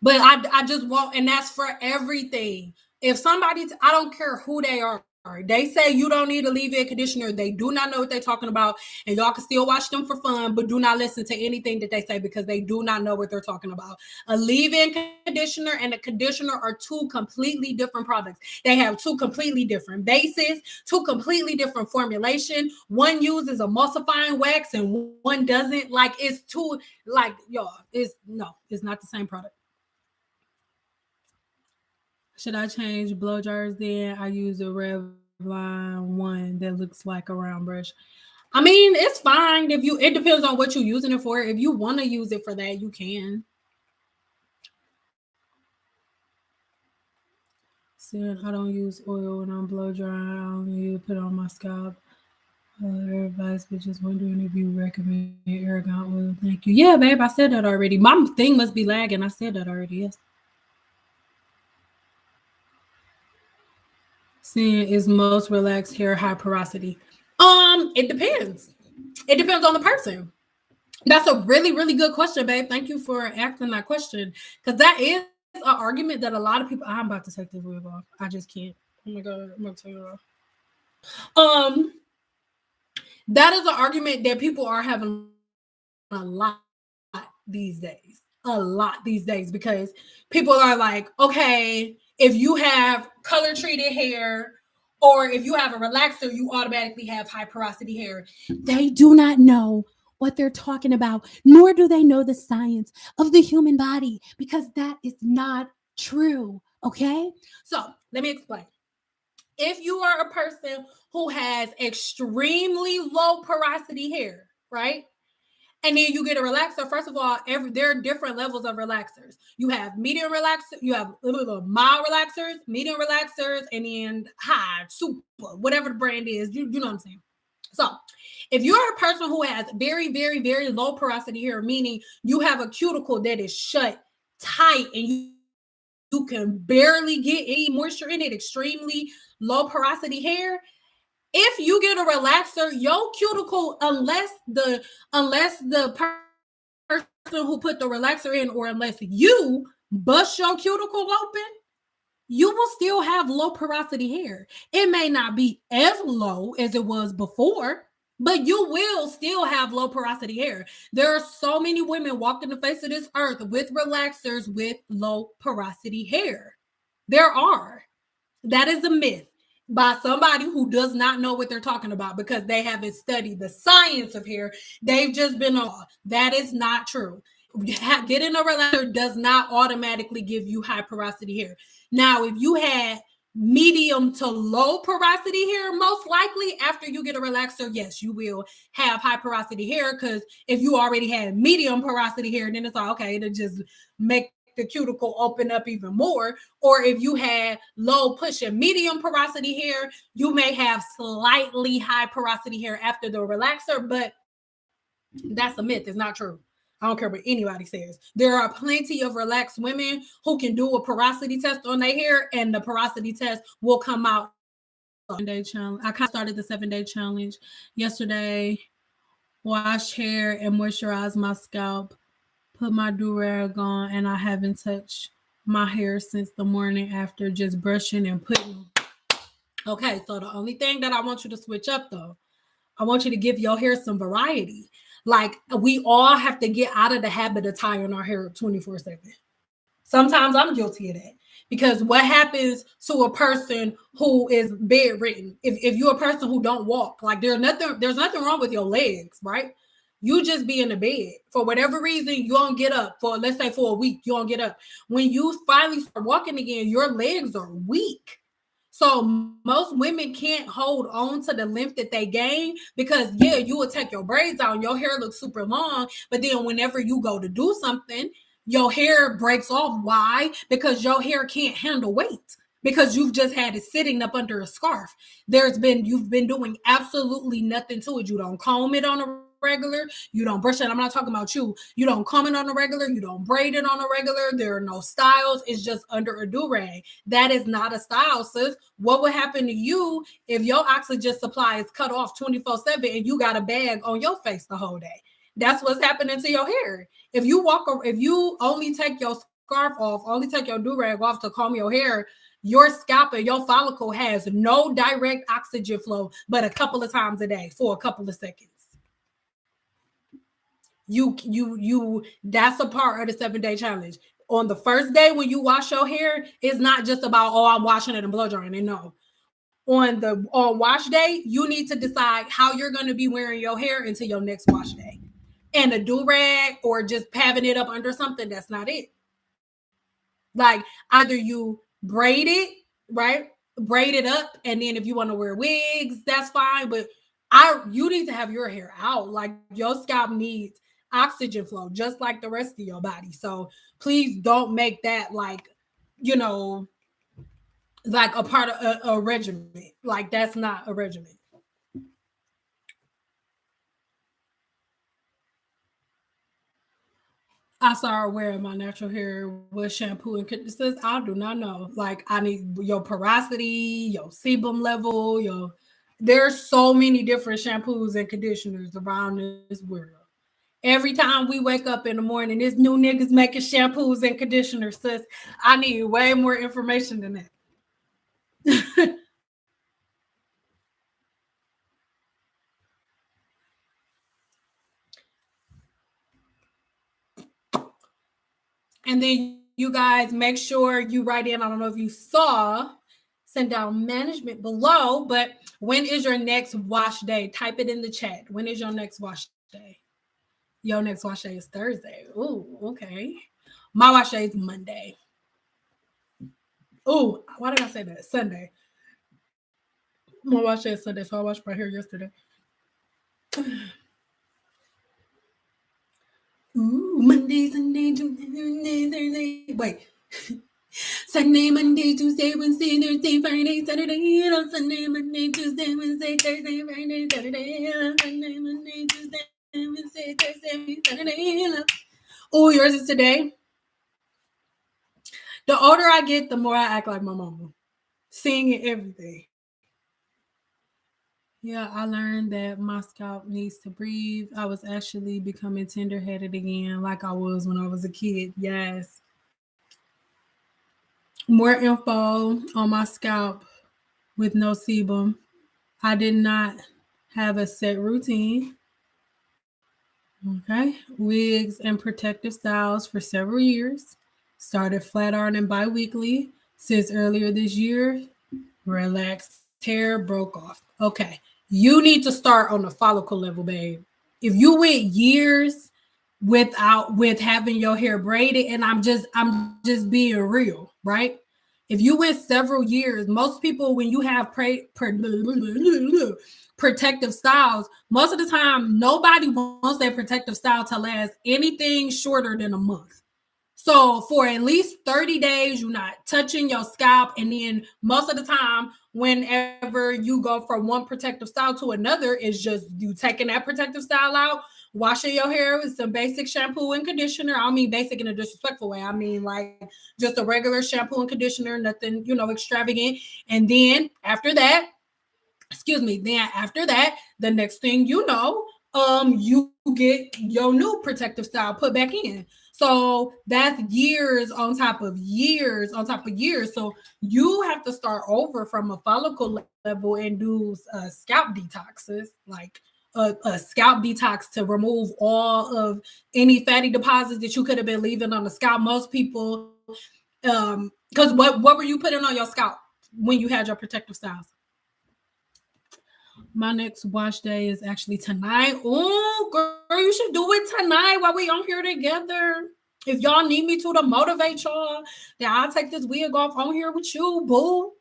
But I just want, and that's for everything. If somebody, I don't care who they are, they say you don't need a leave-in conditioner, they do not know what they're talking about, and y'all can still watch them for fun, but do not listen to anything that they say because they do not know what they're talking about. A leave-in conditioner and a conditioner are two completely different products. They have two completely different bases, two completely different formulation. One uses emulsifying wax and one doesn't. Like it's two, like y'all, it's not the same product. Should I change blow dryers then? I use a Revlon one that looks like a round brush. I mean, it's fine if you. It depends on what you're using it for. If you want to use it for that, you can. Saying I don't use oil when I'm blow drying. I only put it on my scalp. Advice, but just wondering if you recommend argan oil. Thank you. Yeah, babe, I said that already. My thing must be lagging. I said that already. Yes. Seeing is most relaxed hair high porosity. It depends. It depends on the person. That's a really, really good question, babe. Thank you for asking that question. Because that is an argument that a lot of people. I'm about to take this wig off. I just can't. Oh my god, I'm gonna take it off. Um, that is an argument that people are having a lot these days. A lot these days because people are like, okay, if you have color treated hair or if you have a relaxer, you automatically have high porosity hair. They do not know what they're talking about, nor do they know the science of the human body because that is not true. Okay. So let me explain. If you are a person who has extremely low porosity hair, right? And then you get a relaxer. First of all, there are different levels of relaxers. You have medium relaxers, you have mild relaxers, medium relaxers, and then high, super, whatever the brand is. You know what I'm saying? So if you're a person who has very, very, very low porosity hair, meaning you have a cuticle that is shut tight and you can barely get any moisture in it, extremely low porosity hair, if you get a relaxer, your cuticle, unless the person who put the relaxer in, or unless you bust your cuticle open, you will still have low porosity hair. It may not be as low as it was before, but you will still have low porosity hair. There are so many women walking the face of this earth with relaxers with low porosity hair. There are. That is a myth by somebody who does not know what they're talking about because they haven't studied the science of hair. They've just been on. That is not true. Getting a relaxer does not automatically give you high porosity hair. Now, if you had medium to low porosity hair, most likely after you get a relaxer, yes, you will have high porosity hair because if you already had medium porosity hair, then it's like, okay, to just make the cuticle open up even more. Or if you had low push and medium porosity hair, you may have slightly high porosity hair after the relaxer, but that's a myth. It's not true. I don't care what anybody says. There are plenty of relaxed women who can do a porosity test on their hair, and the porosity test will come out. 7-day challenge. I kind of started the 7-day challenge yesterday. Washed hair and moisturized my scalp. Put my do-rag on, and I haven't touched my hair since the morning after, just brushing and putting. Okay, so the only thing that I want you to switch up though, I want you to give your hair some variety. Like we all have to get out of the habit of tying our hair up 24/7. Sometimes I'm guilty of that because what happens to a person who is bedridden? If you're a person who don't walk, like there's nothing wrong with your legs, right? You just be in the bed for whatever reason. You don't get up for, let's say, for a week. You don't get up. When you finally start walking again, your legs are weak. So most women can't hold on to the length that they gain because yeah, you will take your braids out and your hair looks super long, but then whenever you go to do something, your hair breaks off. Why? Because your hair can't handle weight because you've just had it sitting up under a scarf. You've been doing absolutely nothing to it. You don't comb it on a regular. You don't brush it. I'm not talking about you. You don't comb it on a regular. You don't braid it on a regular. There are no styles. It's just under a do-rag. That is not a style, sis. What would happen to you if your oxygen supply is cut off 24/7 and you got a bag on your face the whole day? That's what's happening to your hair. If you only take your scarf off, only take your do-rag off to comb your hair, your scalp and your follicle has no direct oxygen flow, but a couple of times a day for a couple of seconds. That's a part of the 7-day challenge. On the first day when you wash your hair, it's not just about, oh, I'm washing it and blow drying it. No. On wash day, you need to decide how you're going to be wearing your hair until your next wash day. And a do-rag or just having it up under something, that's not it. Like either you braid it, right? Braid it up, and then if you want to wear wigs, that's fine. But you need to have your hair out. Like your scalp needs oxygen flow, just like the rest of your body. So please don't make that you know, like a part of a regimen. Like that's not a regimen. I started wearing my natural hair with shampoo and conditioners. I do not know. Like I need your porosity, your sebum level, your there's so many different shampoos and conditioners around this world. Every time we wake up in the morning, there's new niggas making shampoos and conditioners. Sis, I need way more information than that. And then you guys make sure you write in. I don't know if you saw, send down management below, but when is your next wash day? Type it in the chat. When is your next wash day? Your next wash day is Thursday. Oh, okay. My wash day is Monday. Oh, why did I say that? Sunday. My wash day is Sunday, so I washed my hair yesterday. Ooh, Monday, Sunday, Tuesday, Thursday. Wait. Sunday, Monday, Tuesday, Wednesday, Thursday, Friday, Saturday, on Sunday, Monday, Tuesday, Wednesday, Thursday, Friday, Saturday, on Sunday, Monday, Tuesday, Wednesday, Thursday, Saturday. Oh, yours is today. The older I get, the more I act like my mama, singing everything. Yeah, I learned that my scalp needs to breathe. I was actually becoming tender-headed again, like I was when I was a kid. Yes. More info on my scalp with no sebum. I did not have a set routine. Okay. Wigs and protective styles for several years. Started flat ironing bi-weekly. Since earlier this year, relaxed hair broke off. Okay. You need to start on the follicle level, babe. If you went years with having your hair braided, and I'm just being real, right? If you went several years, most people, when you have protective styles, most of the time nobody wants their protective style to last anything shorter than a month. So for at least 30 days, you're not touching your scalp. And then most of the time, whenever you go from one protective style to another, it's just you taking that protective style out, washing your hair with some basic shampoo and conditioner. I don't mean basic in a disrespectful way. I mean like just a regular shampoo and conditioner, nothing, extravagant. And then after that, the next thing you know, you get your new protective style put back in. So that's years on top of years on top of years. So you have to start over from a follicle level and do scalp detoxes. Like a scalp detox to remove all of any fatty deposits that you could have been leaving on the scalp. Most people, because what were you putting on your scalp when you had your protective styles? My next wash day is actually tonight. Oh, girl, you should do it tonight while we on here together. If y'all need me to motivate y'all, then I'll take this wig off on here with you, boo.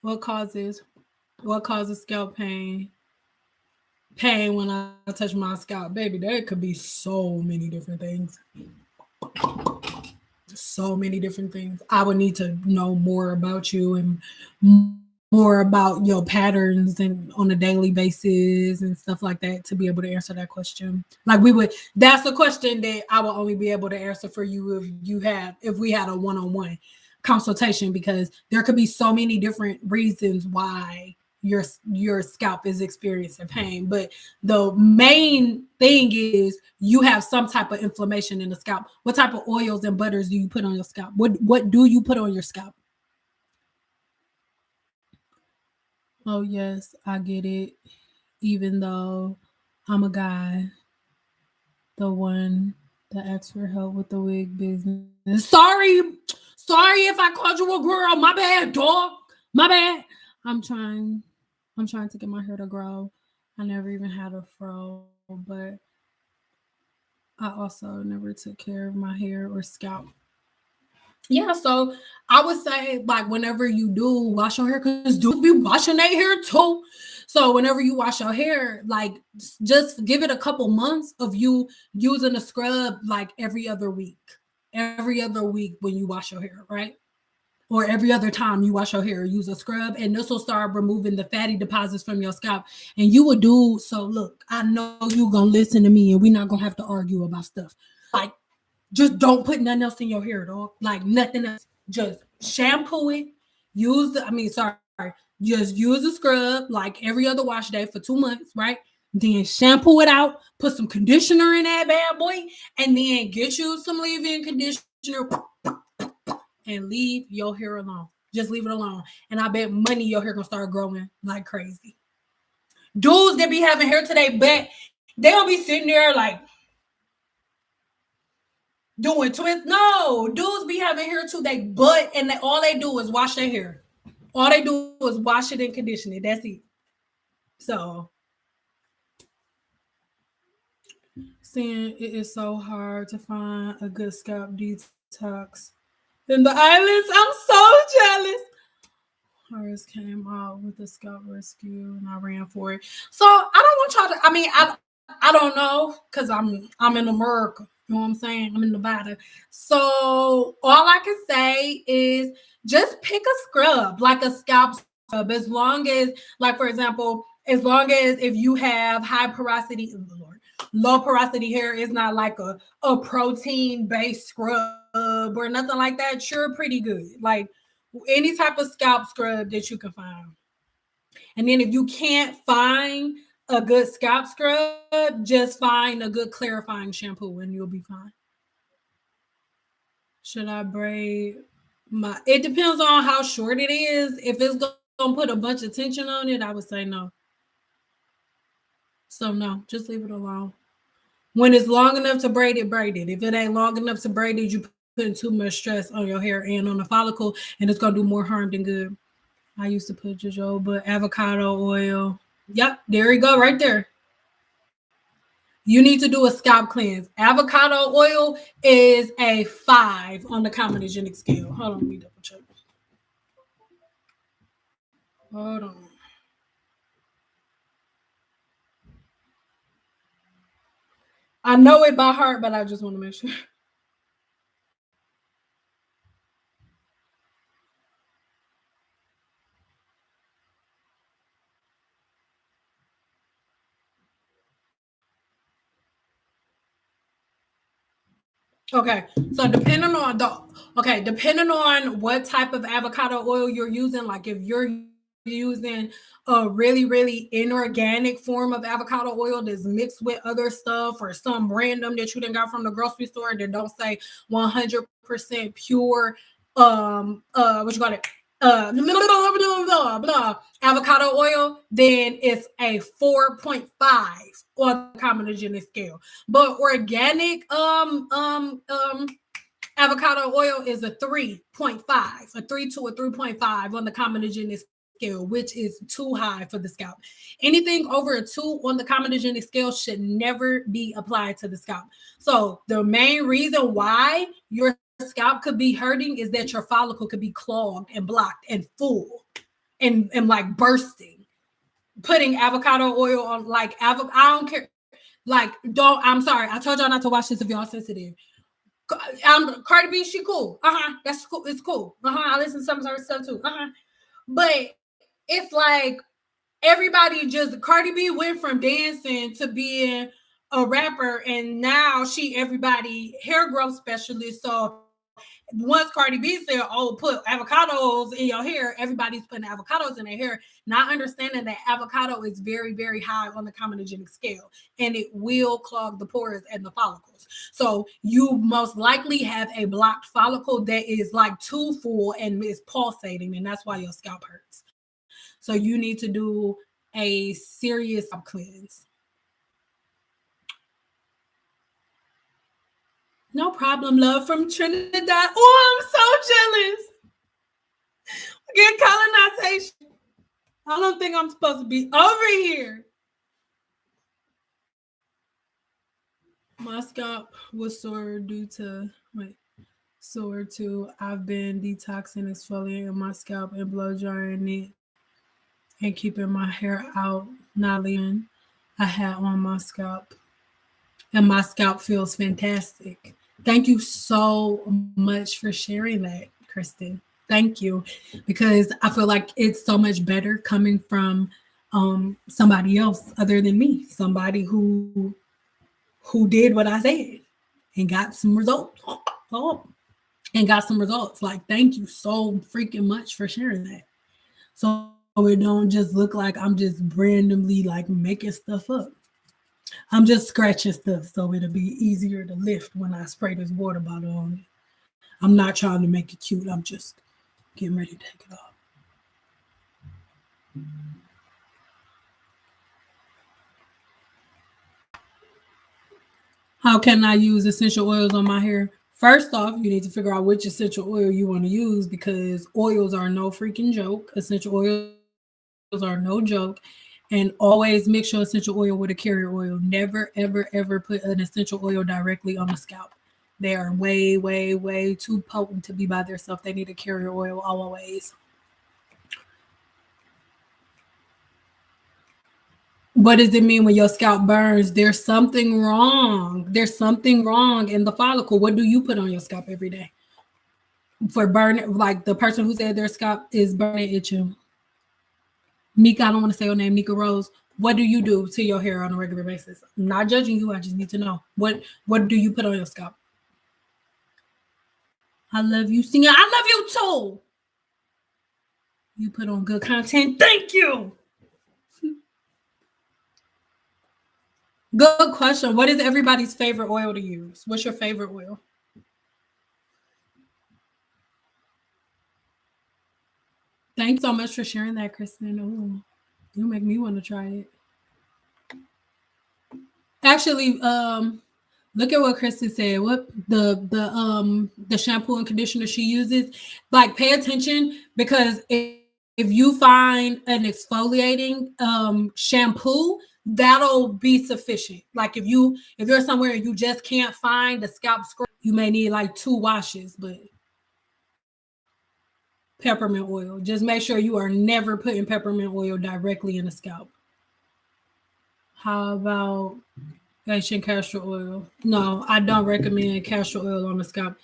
What causes scalp pain? Pain when I touch my scalp, baby. There could be so many different things. So many different things. I would need to know more about you and more about your patterns and on a daily basis and stuff like that to be able to answer that question. Like that's a question that I will only be able to answer for you if we had a one-on-one consultation, because there could be so many different reasons why your scalp is experiencing pain. But the main thing is you have some type of inflammation in the scalp. What type of oils and butters do you put on your scalp? What do you put on your scalp? Oh yes, I get it. Even though I'm a guy, the one that asks for help with the wig business. Sorry if I called you a girl. My bad, dog. My bad. I'm trying to get my hair to grow. I never even had a fro, but I also never took care of my hair or scalp. Yeah, so I would say, like, whenever you do wash your hair, because dudes be washing their hair too. So whenever you wash your hair, like, just give it a couple months of you using a scrub like every other week. Every other week when you wash your hair, right? Or every other time you wash your hair, use a scrub, and this will start removing the fatty deposits from your scalp. And you will do so. Look, I know you're gonna listen to me, and we're not gonna have to argue about stuff. Like, just don't put nothing else in your hair, dog. Like nothing else. Just shampoo it. Just use a scrub like every other wash day for 2 months, right? Then shampoo it out, put some conditioner in that bad boy, and then get you some leave-in conditioner and leave your hair alone. Just leave it alone. And I bet money your hair gonna start growing like crazy. Dudes that be having hair today, but they don't be sitting there like doing twists. No, dudes be having hair too. They butt and all they do is wash their hair. All they do is wash it and condition it. That's it. So, seeing it is so hard to find a good scalp detox in the islands. I'm so jealous. Hers came out with a scalp rescue and I ran for it. So I don't want y'all to. I don't know, because I'm in America. You know what I'm saying? I'm in Nevada. So all I can say is just pick a scrub, like a scalp scrub, as long as, like, for example, as long as if you have high porosity, low porosity hair, is not like a protein based scrub or nothing like that, you're pretty good. Like any type of scalp scrub that you can find. And then if you can't find a good scalp scrub, just find a good clarifying shampoo and you'll be fine. Should I braid my? It depends on how short it is. If it's gonna put a bunch of tension on it, I would say no. So no, just leave it alone. When it's long enough to braid it, braid it. If it ain't long enough to braid it, you putting too much stress on your hair and on the follicle, and it's gonna do more harm than good. I used to put jojoba, avocado oil. Yep, there you go, right there. You need to do a scalp cleanse. Avocado oil is a 5 on the comedogenic scale. Hold on, let me double check. Hold on. I know it by heart, but I just want to make sure. Okay, so depending on what type of avocado oil you're using, like if you're using a really, really inorganic form of avocado oil that's mixed with other stuff, or some random that you didn't got from the grocery store that don't say 100% pure what you call it, avocado oil, then it's a 4.5 on the comedogenic scale. But organic avocado oil is a 3.5, a 3 to a 3.5 on the comedogenic scale, which is too high for the scalp. Anything over a 2 on the comedogenic scale should never be applied to the scalp. So the main reason why your scalp could be hurting is that your follicle could be clogged and blocked and full and like bursting. Putting avocado oil on, like, I don't care. Like, I'm sorry. I told y'all not to watch this if y'all sensitive. Cardi B, she cool. That's cool. It's cool. I listen to some of her stuff too. But it's like everybody just, Cardi B went from dancing to being a rapper, and now she everybody hair growth specialist. So once Cardi B said, "Oh, put avocados in your hair," everybody's putting avocados in their hair, not understanding that avocado is very, very high on the comedogenic scale, and it will clog the pores and the follicles. So you most likely have a blocked follicle that is like too full and is pulsating, and that's why your scalp hurts. So you need to do a serious cleanse. No problem, love, from Trinidad. Oh, I'm so jealous. Get colonization. I don't think I'm supposed to be over here. My scalp was sore due to I've been detoxing, exfoliating my scalp and blow drying it and keeping my hair out, not leaving I had on my scalp. And my scalp feels fantastic. Thank you so much for sharing that, Kristen. Thank you, because I feel like it's so much better coming from somebody else other than me, somebody who did what I said and got some results. And got some results. Like, thank you so freaking much for sharing that. So it don't just look like I'm just randomly like making stuff up. I'm just scratching stuff so it'll be easier to lift when I spray this water bottle on it. I'm not trying to make it cute. I'm just getting ready to take it off. How can I use essential oils on my hair? First off, you need to figure out which essential oil you want to use, because oils are no freaking joke. Essential oils are no joke. And always mix your essential oil with a carrier oil. Never, ever, ever put an essential oil directly on the scalp. They are way, way, way too potent to be by themselves. They need a carrier oil always. What does it mean when your scalp burns? There's something wrong. There's something wrong in the follicle. What do you put on your scalp every day? For burning, like the person who said their scalp is burning, itching. Nika, I don't want to say your name, Nika Rose. What do you do to your hair on a regular basis? I'm not judging you. I just need to know. What do you put on your scalp? I love you, Singer. I love you too. You put on good content. Thank you. Good question. What is everybody's favorite oil to use? What's your favorite oil? Thanks so much for sharing that, Kristen. Oh, you make me want to try it. Actually, look at what Kristen said. What the shampoo and conditioner she uses. Like, pay attention, because if you find an exfoliating shampoo, that'll be sufficient. Like, if you're somewhere and you just can't find the scalp scrub, you may need like 2 washes. But peppermint oil, just make sure you are never putting peppermint oil directly in the scalp. How about Asian castor oil? No, I don't recommend castor oil on the scalp.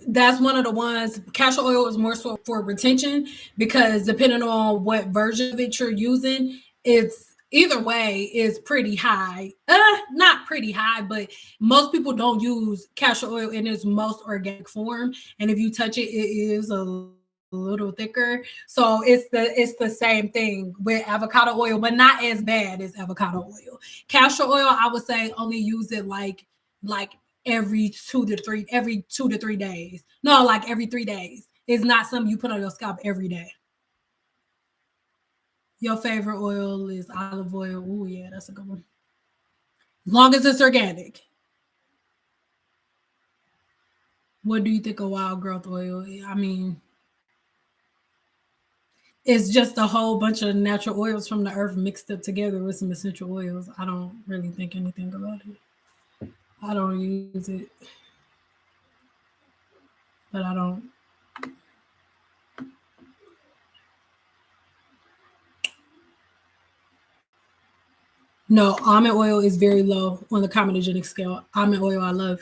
That's one of the ones. Castor oil is more so for retention, because depending on what version of it you're using, it's either way is pretty high. Not pretty high, but most people don't use castor oil in its most organic form. And if you touch it, it is a little thicker. So it's the same thing with avocado oil, but not as bad as avocado oil. Castor oil, I would say only use it like every 2 to 3 days. No, like every 3 days. It's not something you put on your scalp every day. Your favorite oil is olive oil. Oh yeah, that's a good one. As long as it's organic. What do you think of wild growth oil? I mean, it's just a whole bunch of natural oils from the earth mixed up together with some essential oils. I don't really think anything about it. I don't use it, but I don't. No, almond oil is very low on the comedogenic scale. Almond oil, I love.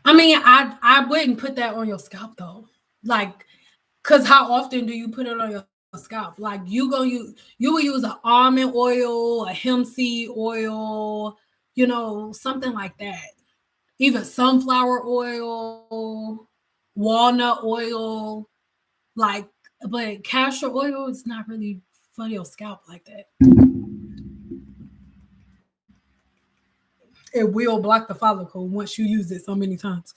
I mean, I wouldn't put that on your scalp though. Like, cause how often do you put it on your scalp? Like you will use an almond oil, a hemp seed oil, something like that. Even sunflower oil, walnut oil, like, but castor oil is not really for your scalp like that. It will block the follicle once you use it so many times.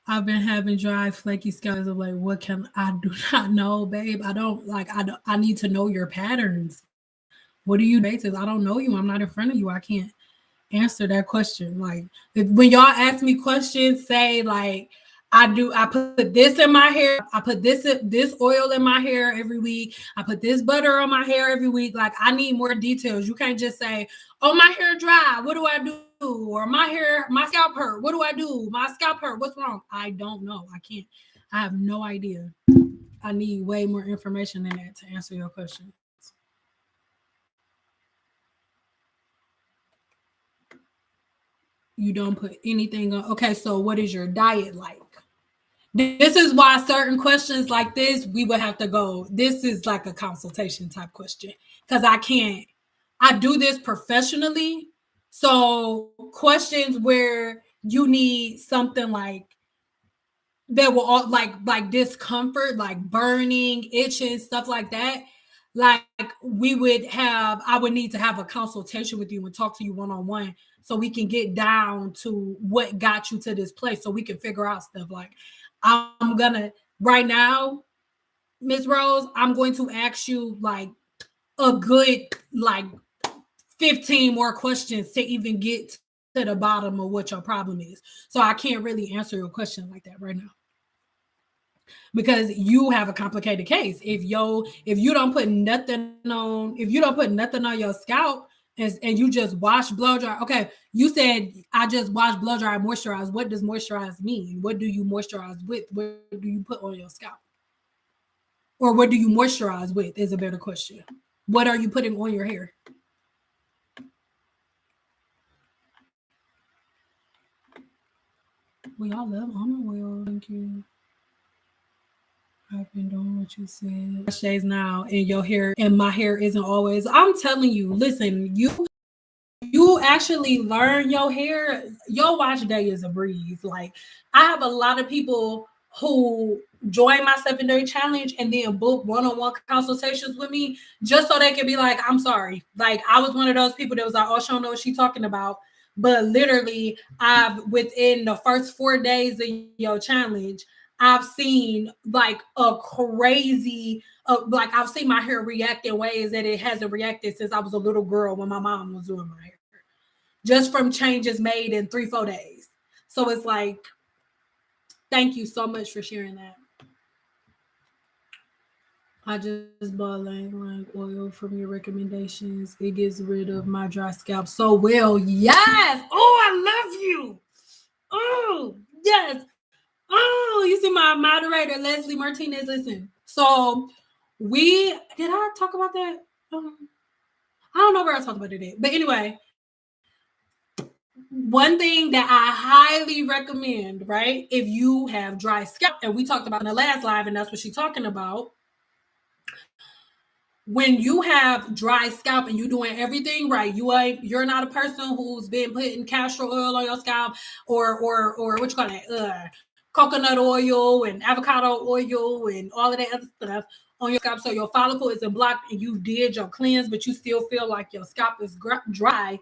I've been having dry, flaky scalp. I'm like, what can I do? Not know, babe. I don't like. I need to know your patterns. What do you basis? I don't know you. I'm not in front of you. I can't answer that question. Like when y'all ask me questions, say like I put this in my hair, I put this oil in my hair every week, I put this butter on my hair every week. Like I need more details. You can't just say, oh, my hair dry, what do I do? Or my scalp hurt, what do I do? My scalp hurt, what's wrong? I don't know. I can't, I have no idea. I need way more information than that to answer your question. You don't put anything on. Okay, so what is your diet like? This is why certain questions like this, we would have to go. This is like a consultation type question because I can't, I do this professionally. So, questions where you need something like that will all like discomfort, like burning, itching, stuff like that. Like we would have, I would need to have a consultation with you and talk to you one on one so we can get down to what got you to this place so we can figure out stuff. Like I'm gonna right now, Miss Rose, I'm going to ask you like a good like 15 more questions to even get to the bottom of what your problem is. So I can't really answer your question like that right now because you have a complicated case. If you don't put nothing on, if you don't put nothing on your scalp and you just wash, blow dry. Okay, you said I just wash, blow dry, moisturize. What does moisturize mean? What do you moisturize with? What do you put on your scalp? Or what do you moisturize with is a better question. What are you putting on your hair? We all love almond oil. Thank you. I've been doing what you said. Days now, and your hair and my hair isn't always. I'm telling you, listen, you actually learn your hair. Your wash day is a breeze. Like I have a lot of people who join my 7 day challenge and then book one-on-one consultations with me just so they can be like, I'm sorry. Like I was one of those people that was like, oh, she don't know what she's talking about. But literally, I've within the first 4 days of your challenge, I've seen like a crazy, like I've seen my hair react in ways that it hasn't reacted since I was a little girl when my mom was doing my hair, just from changes made in 3 4 days. So it's like, thank you so much for sharing that. I just bought lang oil from your recommendations. It gets rid of my dry scalp so well. Yes. Oh, I love you. Oh, yes. Oh, you see my moderator, Leslie Martinez. Listen. So did I talk about that? I don't know where I talked about it at. But anyway, one thing that I highly recommend, right? If you have dry scalp, and we talked about in the last live, and that's what she's talking about. When you have dry scalp and you're doing everything right, you're not a person who's been putting castor oil on your scalp or what you call it, coconut oil and avocado oil and all of that other stuff on your scalp, so your follicle isn't blocked and you did your cleanse, but you still feel like your scalp is dry.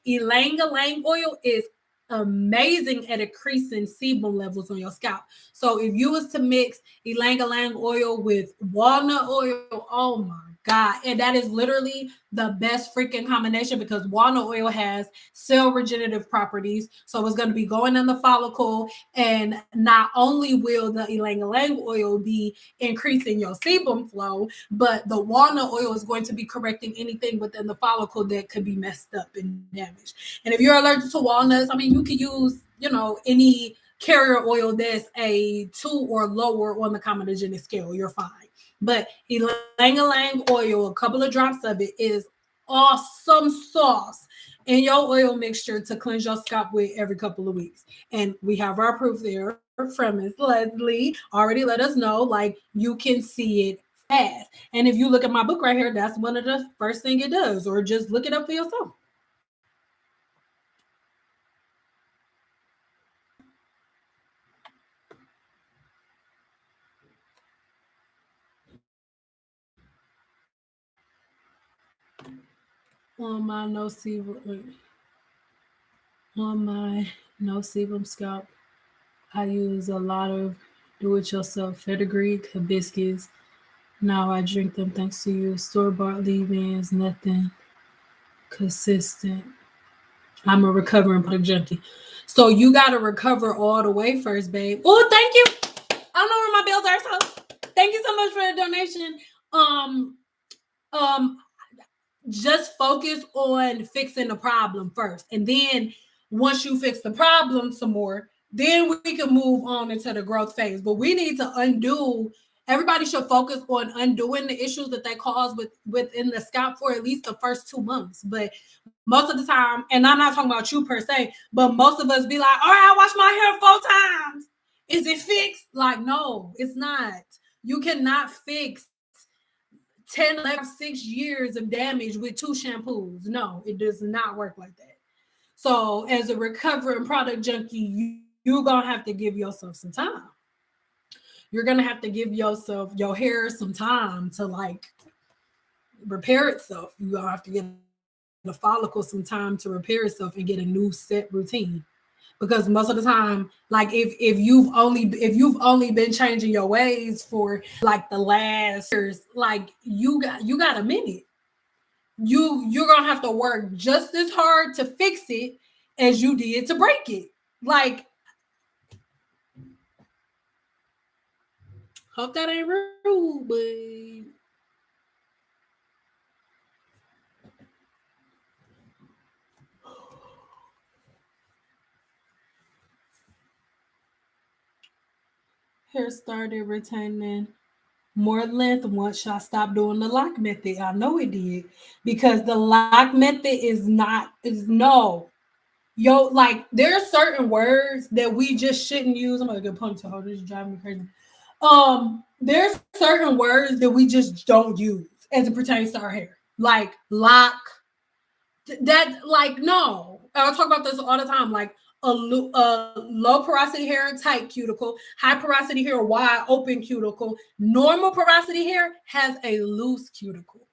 Ylang-ylang oil is amazing at increasing sebum levels on your scalp. So if you was to mix ylang-ylang oil with walnut oil, oh my God. And that is literally the best freaking combination, because walnut oil has cell regenerative properties. So it's going to be going in the follicle. And not only will the ylang-ylang oil be increasing your sebum flow, but the walnut oil is going to be correcting anything within the follicle that could be messed up and damaged. And if you're allergic to walnuts, I mean, you could use, any carrier oil that's a 2 or lower on the comedogenic scale. You're fine. But ylang-ylang oil, a couple of drops of it, is awesome sauce in your oil mixture to cleanse your scalp with every couple of weeks. And we have our proof there from Miss Leslie. Already let us know, like, you can see it fast. And if you look at my book right here, that's one of the first thing it does, or just look it up for yourself. On my no sebum, scalp, I use a lot of do-it-yourself fenugreek hibiscus. Now I drink them thanks to you. Store-bought leave-ins, nothing consistent. I'm a recovering product junkie. So you got to recover all the way first, babe. Oh, thank you. I don't know where my bills are, so thank you so much for the donation. Just focus on fixing the problem first. And then once you fix the problem some more, then we can move on into the growth phase. But we need to undo. Everybody should focus on undoing the issues that they cause within the scalp for at least the first 2 months. But most of the time, and I'm not talking about you per se, but most of us be like, all right, I wash my hair 4 times. Is it fixed? Like, no, it's not. You cannot fix 10, 11, 6 years of damage with 2 shampoos. No, it does not work like that. So as a recovering product junkie, you're going to have to give yourself some time. You're going to have to give your hair some time to like repair itself. You're going to have to give the follicle some time to repair itself and get a new set routine. Because most of the time, like if you've only been changing your ways for like the last years, like you got a minute. You're gonna have to work just as hard to fix it as you did to break it. Like, hope that ain't rude, but hair started retaining more length once I stopped doing the lock method. I know it did, because the lock method is no. Yo, like there are certain words that we just shouldn't use. I'm gonna get ponytail. This is driving me crazy. There's certain words that we just don't use as it pertains to our hair, like lock. That like no. I talk about this all the time. Like a low porosity hair, tight cuticle, high porosity hair, wide open cuticle. Normal porosity hair has a loose cuticle.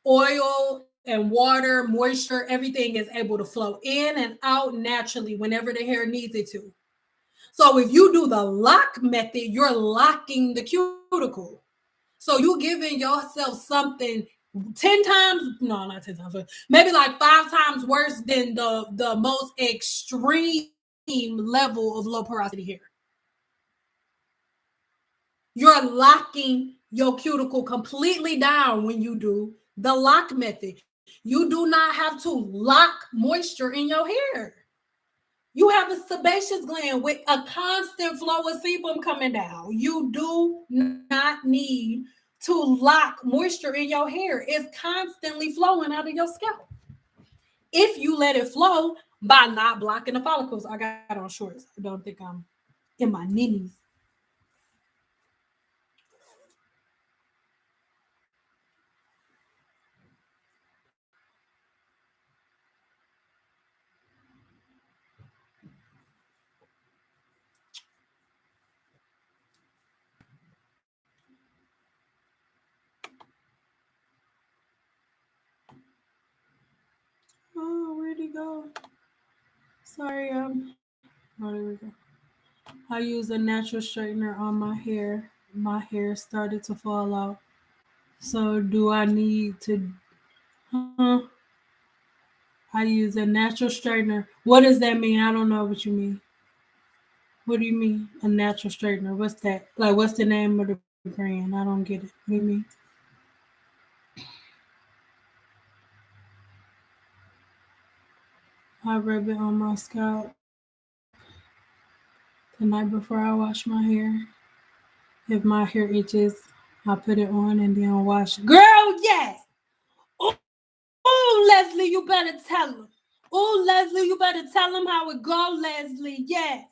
Oil and water, moisture, everything is able to flow in and out naturally whenever the hair needs it to. So if you do the lock method, you're locking the cuticle. So you giving yourself something 10 times, no, not 10 times, maybe like 5 times worse than the most extreme level of low porosity hair. You're locking your cuticle completely down when you do the lock method. You do not have to lock moisture in your hair. You have a sebaceous gland with a constant flow of sebum coming down. You do not need to lock moisture in your hair. It's constantly flowing out of your scalp. If you let it flow, by not blocking the follicles. I got on shorts. I don't think I'm in my ninnies. Oh, where'd he go? Sorry, oh, there we go. I use a natural straightener on my hair. My hair started to fall out. So do I need to? Huh? I use a natural straightener. What does that mean? I don't know what you mean. What do you mean? A natural straightener? What's that? Like, what's the name of the brand? I don't get it. What do you mean? I rub it on my scalp the night before I wash my hair. If my hair itches, I put it on and then wash. Girl, yes. Oh, Leslie, you better tell him. Oh, Leslie, you better tell him how it go, Leslie. Yes.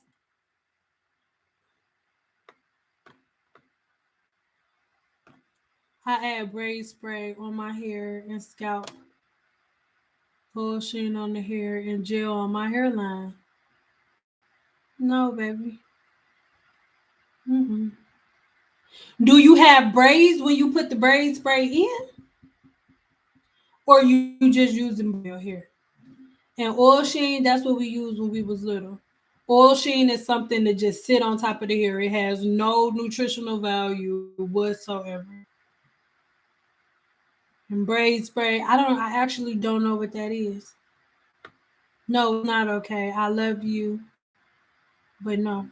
I add braid spray on my hair and scalp, lotion on the hair, and gel on my hairline. No, baby. Mm-mm. Do you have braids when you put the braid spray in, or you just use them on your hair? And oil sheen, that's what we used when we was little. Oil sheen is something to just sit on top of the hair. It has no nutritional value whatsoever. And braid spray, I actually don't know what that is. No, it's not okay. I love you, but no,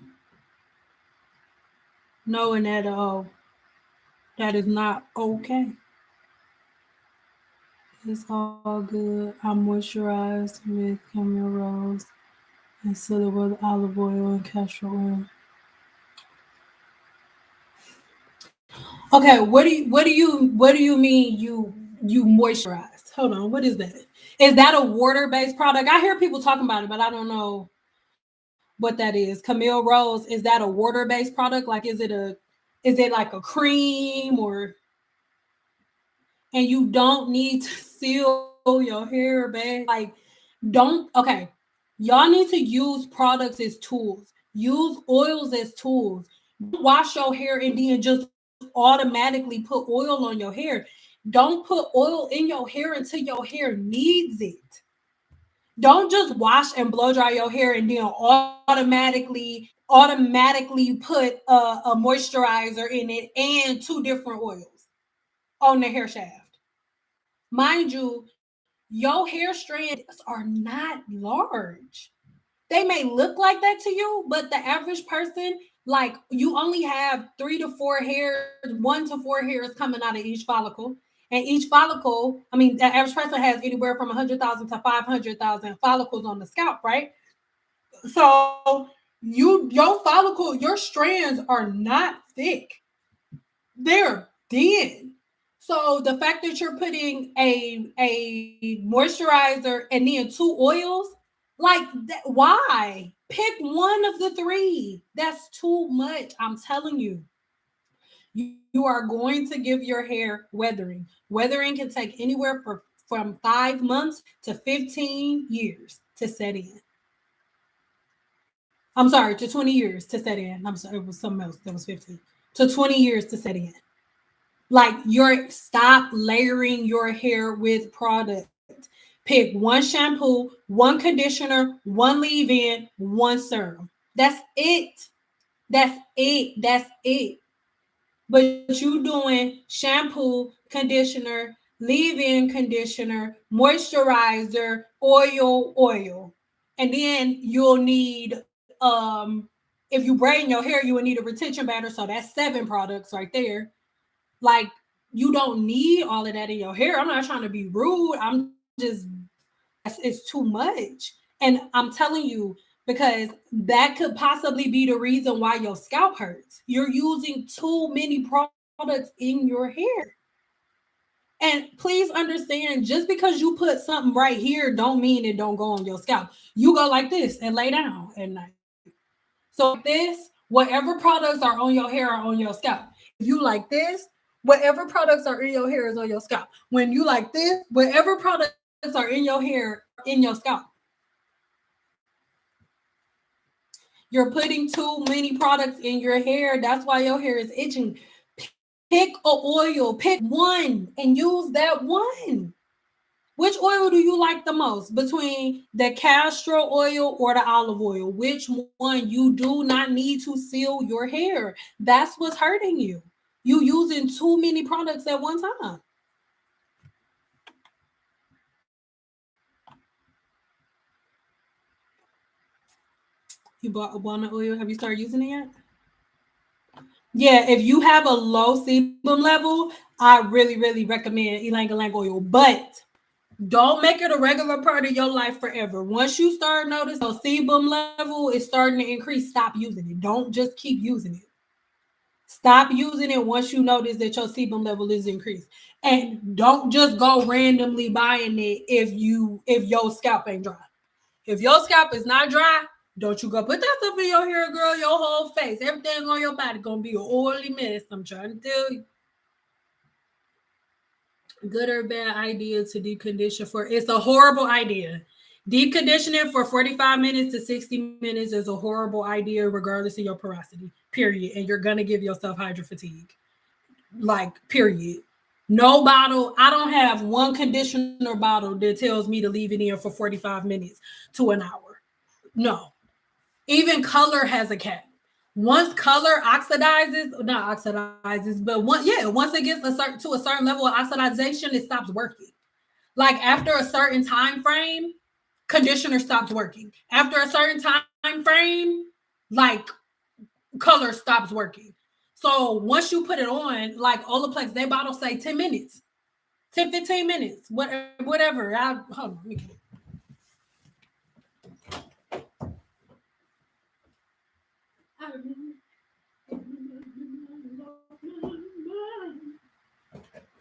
no, and at all. That is not okay. It's all good. I'm moisturized with camel rose and silver olive oil and castor oil. Okay, what do you mean you moisturize? Hold on, what is that? Is that a water based product? I hear people talking about it, but I don't know what that is. Camille Rose, is that a water based product? Like, is it like a cream, or and you don't need to seal your hair back? Like, don't okay. Y'all need to use products as tools. Use oils as tools. Don't wash your hair and then just automatically put oil on your hair. Don't put oil in your hair until your hair needs it. Don't just wash and blow dry your hair and then automatically put a moisturizer in it and two different oils on the hair shaft. Mind you, your hair strands are not large. They may look like that to you, but the average person, like, you only have 1 to 4 hairs coming out of each follicle. And each follicle, I mean, the average person has anywhere from 100,000 to 500,000 follicles on the scalp, right? So your follicle, your strands are not thick, they're thin. So the fact that you're putting a moisturizer and then two oils, like that, why? Pick one of the three. That's too much. I'm telling you. You are going to give your hair weathering. Weathering can take anywhere from 5 months to 15 years to set in. I'm sorry, to 20 years to set in. I'm sorry, it was something else that was 15. To 20 years to set in. Like, you're stop layering your hair with product. Pick one shampoo, one conditioner, one leave-in, one serum. That's it. That's it. That's it. But you doing shampoo, conditioner, leave-in conditioner, moisturizer, oil. And then you'll need if you braid your hair, you will need a retention batter. So that's 7 products right there. Like, you don't need all of that in your hair. I'm not trying to be rude. I'm just it's too much. And I'm telling you, because that could possibly be the reason why your scalp hurts. You're using too many products in your hair. And please understand, just because you put something right here don't mean it don't go on your scalp. You go like this and lay down at night. So like this, whatever products are on your hair are on your scalp. If you like this, whatever products are in your hair is on your scalp. When you like this, whatever products are in your hair in your scalp. You're putting too many products in your hair. That's why your hair is itching. Pick a oil, pick one and use that one. Which oil do you like the most between the castor oil or the olive oil? Which one? You do not need to seal your hair. That's what's hurting you. You using too many products at one time. You bought a walnut oil. Have you started using it yet? Yeah, if you have a low sebum level, I really, really recommend ylang ylang oil. But don't make it a regular part of your life forever. Once you start noticing your sebum level is starting to increase, stop using it. Don't just keep using it. Stop using it once you notice that your sebum level is increased. And don't just go randomly buying it if your scalp ain't dry. If your scalp is not dry, don't you go put that stuff in your hair, girl. Your whole face, everything on your body gonna be an oily mess. I'm trying to tell you. Good or bad idea to deep condition for? It's a horrible idea. Deep conditioning for 45 minutes to 60 minutes is a horrible idea, regardless of your porosity, period. And you're gonna give yourself hydro fatigue. Like, period. No bottle. I don't have one conditioner bottle that tells me to leave it in for 45 minutes to an hour. No. Even color has a cap. Once color not oxidizes, but once it gets to a certain level of oxidization, it stops working. Like after a certain time frame, conditioner stops working. After a certain time frame, like color stops working. So once you put it on, like Olaplex, they bottle say 10 minutes, 10, 15 minutes, whatever. Hold on.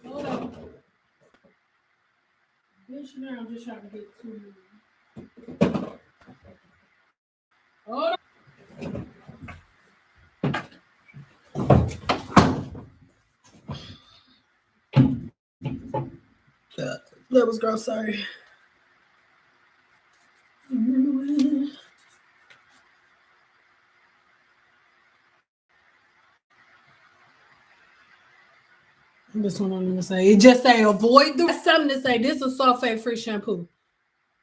Hold on. Missionary, I'm just trying to get to. Hold on. That was gross. Sorry. This one I'm gonna say. It just say avoid the something to say. This is sulfate free shampoo.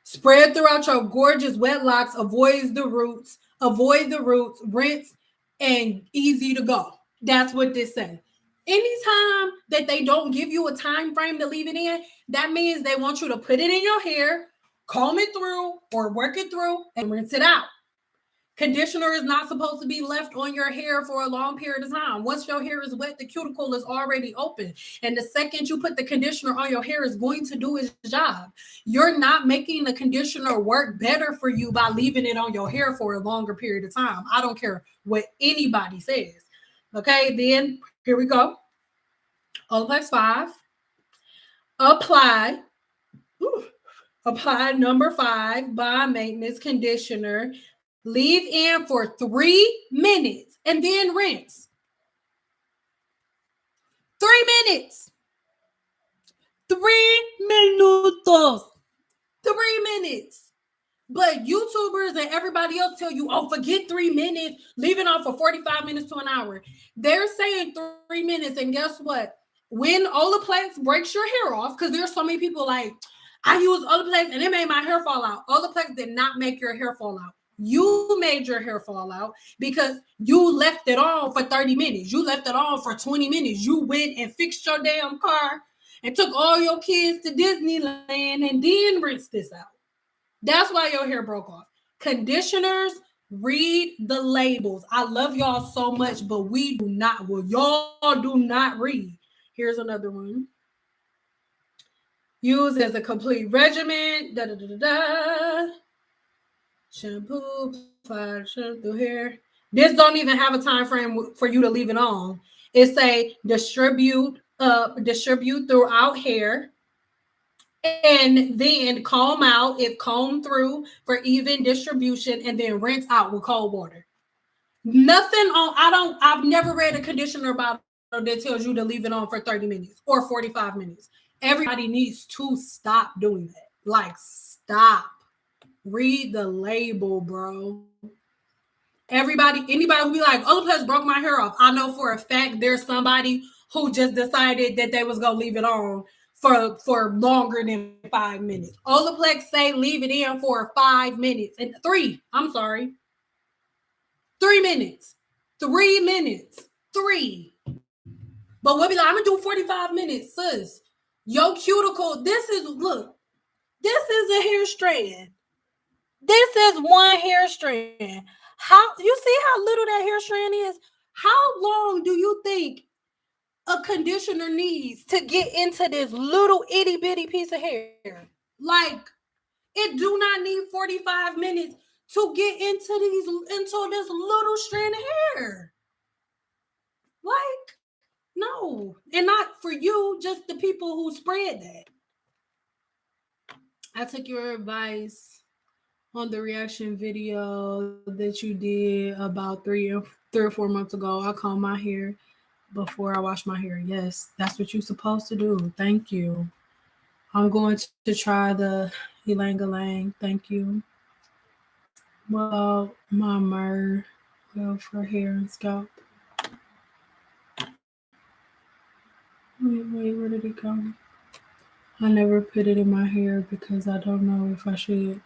Spread throughout your gorgeous wet locks. Avoid the roots. Rinse and easy to go. That's what this says. Anytime that they don't give you a time frame to leave it in, that means they want you to put it in your hair, comb it through, or work it through, and rinse it out. Conditioner is not supposed to be left on your hair for a long period of time. Once your hair is wet, the cuticle is already open. And the second you put the conditioner on your hair, is going to do its job. You're not making the conditioner work better for you by leaving it on your hair for a longer period of time. I don't care what anybody says. Okay, then here we go. Olaplex 5. Apply. Apply number 5, bond maintenance conditioner. Leave in for 3 minutes and then rinse. 3 minutes. 3 minutos. 3 minutes. But YouTubers and everybody else tell you, oh, forget 3 minutes, leave it on for 45 minutes to an hour. They're saying 3 minutes, and guess what? When Olaplex breaks your hair off, because there's so many people like, I use Olaplex and it made my hair fall out. Olaplex did not make your hair fall out. You made your hair fall out because you left it on for 30 minutes. You left it on for 20 minutes. You went and fixed your damn car and took all your kids to Disneyland and then rinsed this out. That's why your hair broke off. Conditioners, read the labels. I love y'all so much, but we do not. Well, y'all do not read. Here's another one. Use as a complete regimen. Da da da da da. Shampoo, apply shampoo hair. This don't even have a time frame for you to leave it on. It say distribute distribute throughout hair, and then comb out if combed through for even distribution, and then rinse out with cold water. Nothing on, I've never read a conditioner bottle that tells you to leave it on for 30 minutes or 45 minutes. Everybody needs to stop doing that. Like, stop. Read the label, bro. Anybody who be like, Olaplex broke my hair off. I know for a fact there's somebody who just decided that they was gonna leave it on for longer than 5 minutes. Olaplex say leave it in for 5 minutes and 3. I'm sorry, 3 minutes, 3 minutes, 3. But we'll be like, I'm gonna do 45 minutes, sis. Your cuticle. This is a hair strand. This is one hair strand. How you see how little that hair strand is? How long do you think a conditioner needs to get into this little itty bitty piece of hair? Like, it do not need 45 minutes to get into this little strand of hair. Like, no. And not for you, just the people who spread that. I took your advice on the reaction video that you did about 3 or 4 months ago. I combed my hair before I wash my hair. Yes, that's what you're supposed to do. Thank you. I'm going to try the ylang ylang. Thank you. Well, my myrrh oil for hair and scalp. Wait, where did it go? I never put it in my hair because I don't know if I should.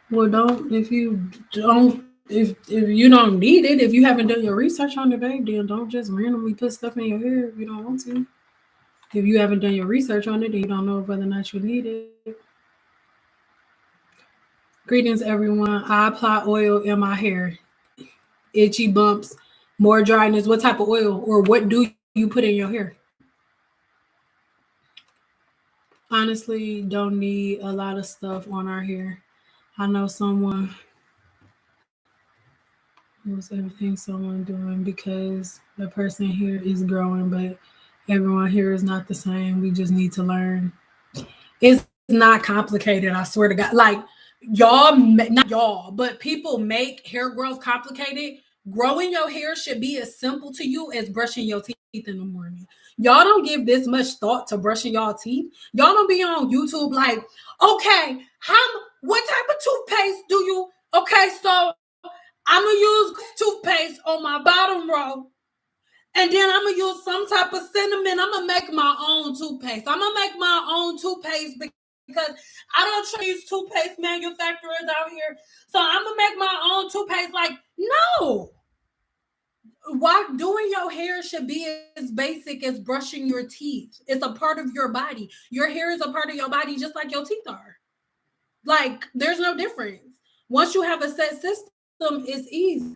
Well, if you don't need it, if you haven't done your research on it, babe, then don't just randomly put stuff in your hair if you don't want to. If you haven't done your research on it, then you don't know whether or not you need it. Greetings, everyone. I apply oil in my hair. Itchy bumps, more dryness. What type of oil or what do you put in your hair? Honestly, don't need a lot of stuff on our hair. I know someone. What's everything someone doing because the person here is growing, but everyone here is not the same. We just need to learn. It's not complicated, I swear to God. Like, not y'all, but people make hair growth complicated. Growing your hair should be as simple to you as brushing your teeth in the morning. Y'all don't give this much thought to brushing y'all teeth. Y'all don't be on YouTube like, okay, what type of toothpaste do you? Okay, so I'm gonna use toothpaste on my bottom row, and then I'm gonna use some type of cinnamon. I'm gonna make my own toothpaste. I'm gonna make my own toothpaste because I don't trust these toothpaste manufacturers out here. So I'm gonna make my own toothpaste. Like, no. Why doing your hair should be as basic as brushing your teeth. It's a part of your body. Your hair is a part of your body, just like your teeth are. Like, there's no difference. Once you have a set system, it's easy.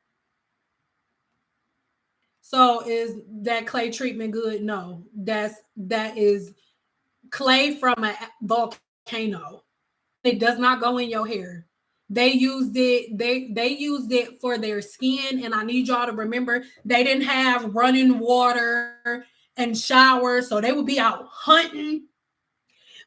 So is that clay treatment good? No, that is clay from a volcano. It does not go in your hair. They used it. They used it for their skin, and I need y'all to remember they didn't have running water and showers, so they would be out hunting,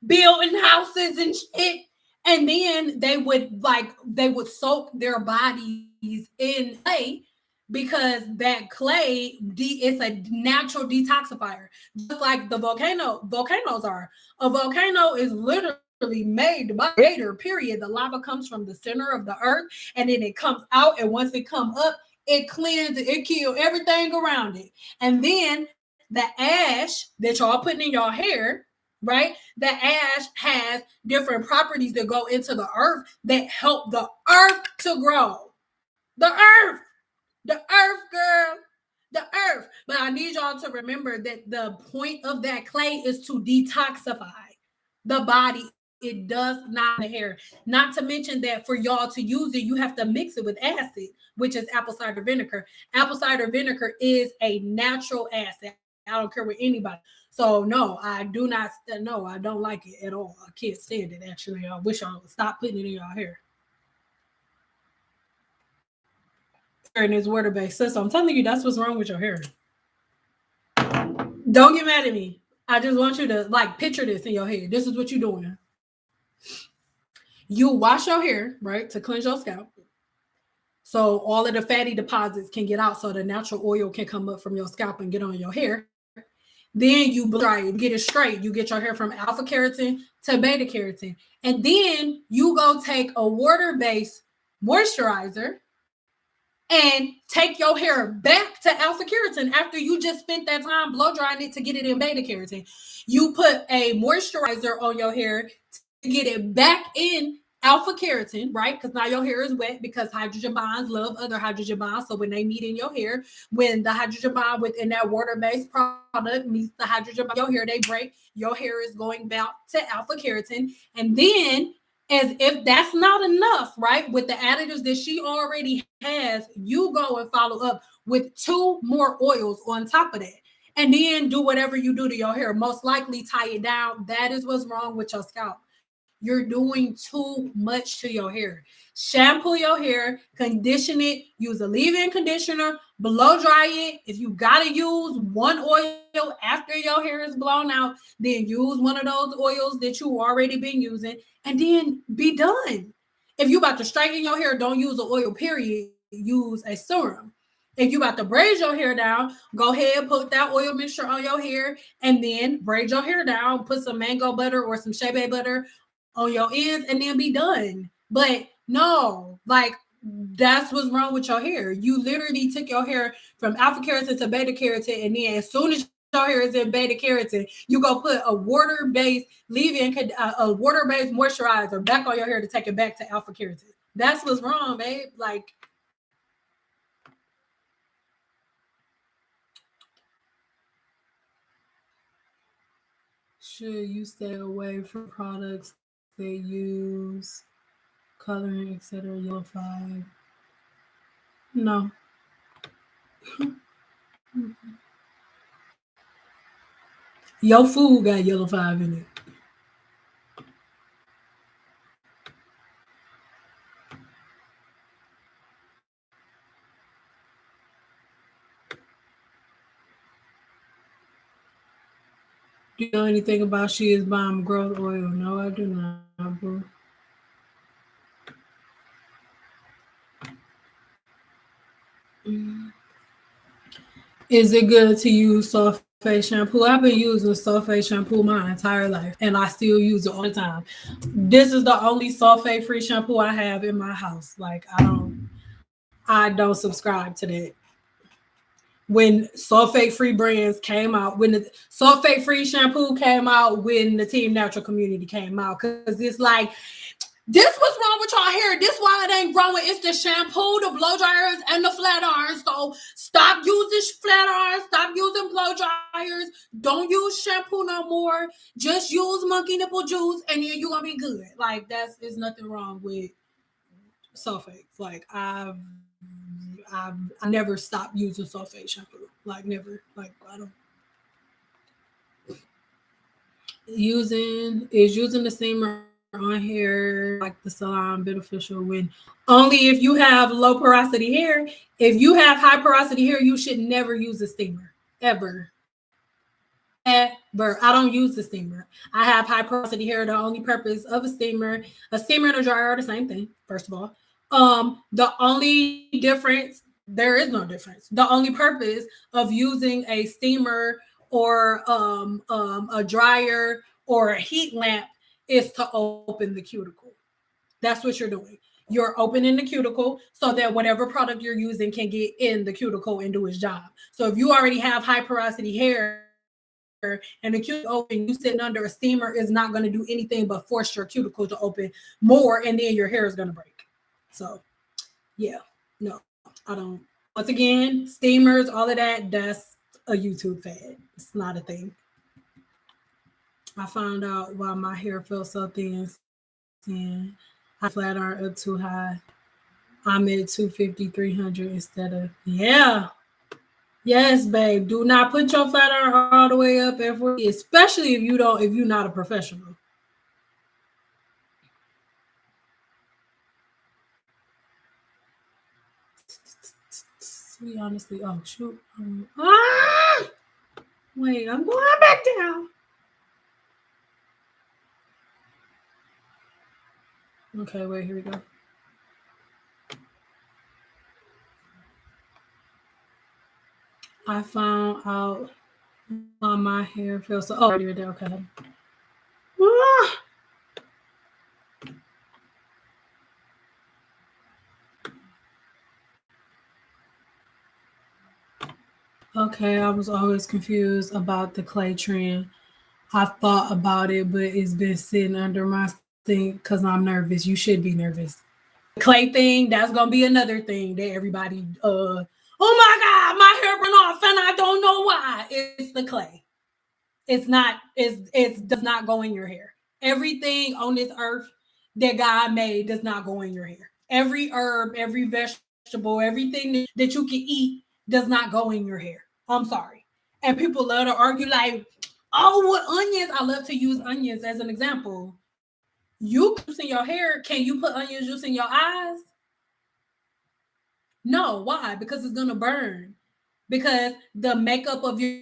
building houses and shit. And then they would soak their bodies in clay because that clay it's a natural detoxifier, just like the volcanoes are. A volcano is literally made by the creator, period. The lava comes from the center of the earth, and then it comes out, and once it comes up, it cleanses, it kills everything around it. And then the ash that y'all putting in your hair, right? The ash has different properties that go into the earth that help the earth to grow. The earth, girl, the earth. But I need y'all to remember that the point of that clay is to detoxify the body. It does not the hair. Not to mention that for y'all to use it, you have to mix it with acid, which is apple cider vinegar. Apple cider vinegar is a natural acid. I don't care what anybody. So no, I do not. No, I don't like it at all. I can't stand it. Actually, I wish y'all would stop putting it in y'all hair. And it's water based. So I'm telling you, that's what's wrong with your hair. Don't get mad at me. I just want you to like picture this in your head. This is what you're doing. You wash your hair, right, to cleanse your scalp. So all of the fatty deposits can get out so the natural oil can come up from your scalp and get on your hair. Then you blow dry it, get it straight. You get your hair from alpha keratin to beta keratin. And then you go take a water-based moisturizer and take your hair back to alpha keratin after you just spent that time blow drying it to get it in beta keratin. You put a moisturizer on your hair to get it back in alpha keratin, right? Because now your hair is wet because hydrogen bonds love other hydrogen bonds. So when they meet in your hair, when the hydrogen bond within that water-based product meets the hydrogen bond, your hair, they break. Your hair is going back to alpha keratin. And then as if that's not enough, right? With the additives that she already has, you go and follow up with 2 more oils on top of that. And then do whatever you do to your hair. Most likely tie it down. That is what's wrong with your scalp. You're doing too much to your hair. Shampoo your hair, condition it, use a leave-in conditioner, blow dry it. If you gotta use one oil after your hair is blown out, then use one of those oils that you already been using, and then be done. If you about to straighten your hair, don't use an oil, period. Use a serum. If you about to braid your hair down, go ahead, put that oil mixture on your hair, and then braid your hair down. Put some mango butter or some shea butter on your ends, and then be done. But no, like that's what's wrong with your hair. You literally took your hair from alpha keratin to beta keratin, and then as soon as your hair is in beta keratin, you go put a water-based leave-in, a water-based moisturizer back on your hair to take it back to alpha keratin. That's what's wrong, babe. Like, should you stay away from products that use coloring, etc., yellow-fied? No. Your food got yellow 5 in it. Do you know anything about She Is Bomb growth oil? No, I do not, boo. Is it good to use sulfate shampoo? I've been using sulfate shampoo my entire life, and I still use it all the time. This is the only sulfate-free shampoo I have in my house. Like I don't subscribe to that. When sulfate-free brands came out, when the sulfate-free shampoo came out, when the Team Natural community came out, because it's like, this what's wrong with y'all hair. This why it ain't growing. It's the shampoo, the blow dryers, and the flat irons. So stop using flat irons. Stop using blow dryers. Don't use shampoo no more. Just use monkey nipple juice, and then you're gonna be good. Like there's nothing wrong with sulfates. Like I never stopped using sulfate shampoo. Like never. Like I don't using the steamer on hair like the salon beneficial when only if you have low porosity hair. If you have high porosity hair, you should never use a steamer ever. Ever. I don't use the steamer. I have high porosity hair. The only purpose of a steamer and a dryer are the same thing. First of all, the only difference, there is no difference. The only purpose of using a steamer or a dryer or a heat lamp is to open the cuticle. That's what you're doing. You're opening the cuticle so that whatever product you're using can get in the cuticle and do its job. So if you already have high porosity hair and the cuticle open, you sitting under a steamer is not going to do anything but force your cuticle to open more, and then your hair is going to break. So, yeah, no, I don't. Once again, steamers, all of that, that's a YouTube fad. It's not a thing. I found out why my hair felt so thin and I flat iron up too high. I'm at 250, 300 instead of, yeah. Yes, babe. Do not put your flat iron all the way up at 40, especially if you're not a professional. We honestly, oh shoot. Wait, I'm going back down. Okay, wait, here we go. I found out why my hair feels so. Oh, you're there. Okay. Ah! Okay, I was always confused about the clay trend. I've thought about it, but it's been sitting under my sink because I'm nervous. You should be nervous. Clay thing, that's gonna be another thing that everybody oh my god, my hair run off and I don't know why. It's the clay. It's not, it does not go in your hair. Everything on this earth that God made does not go in your hair. Every herb, every vegetable, everything that you can eat does not go in your hair. I'm sorry. And people love to argue like, oh, what onions? I love to use onions as an example. You juice in your hair, can you put onion juice in your eyes? No, why? Because it's gonna burn. Because the makeup of your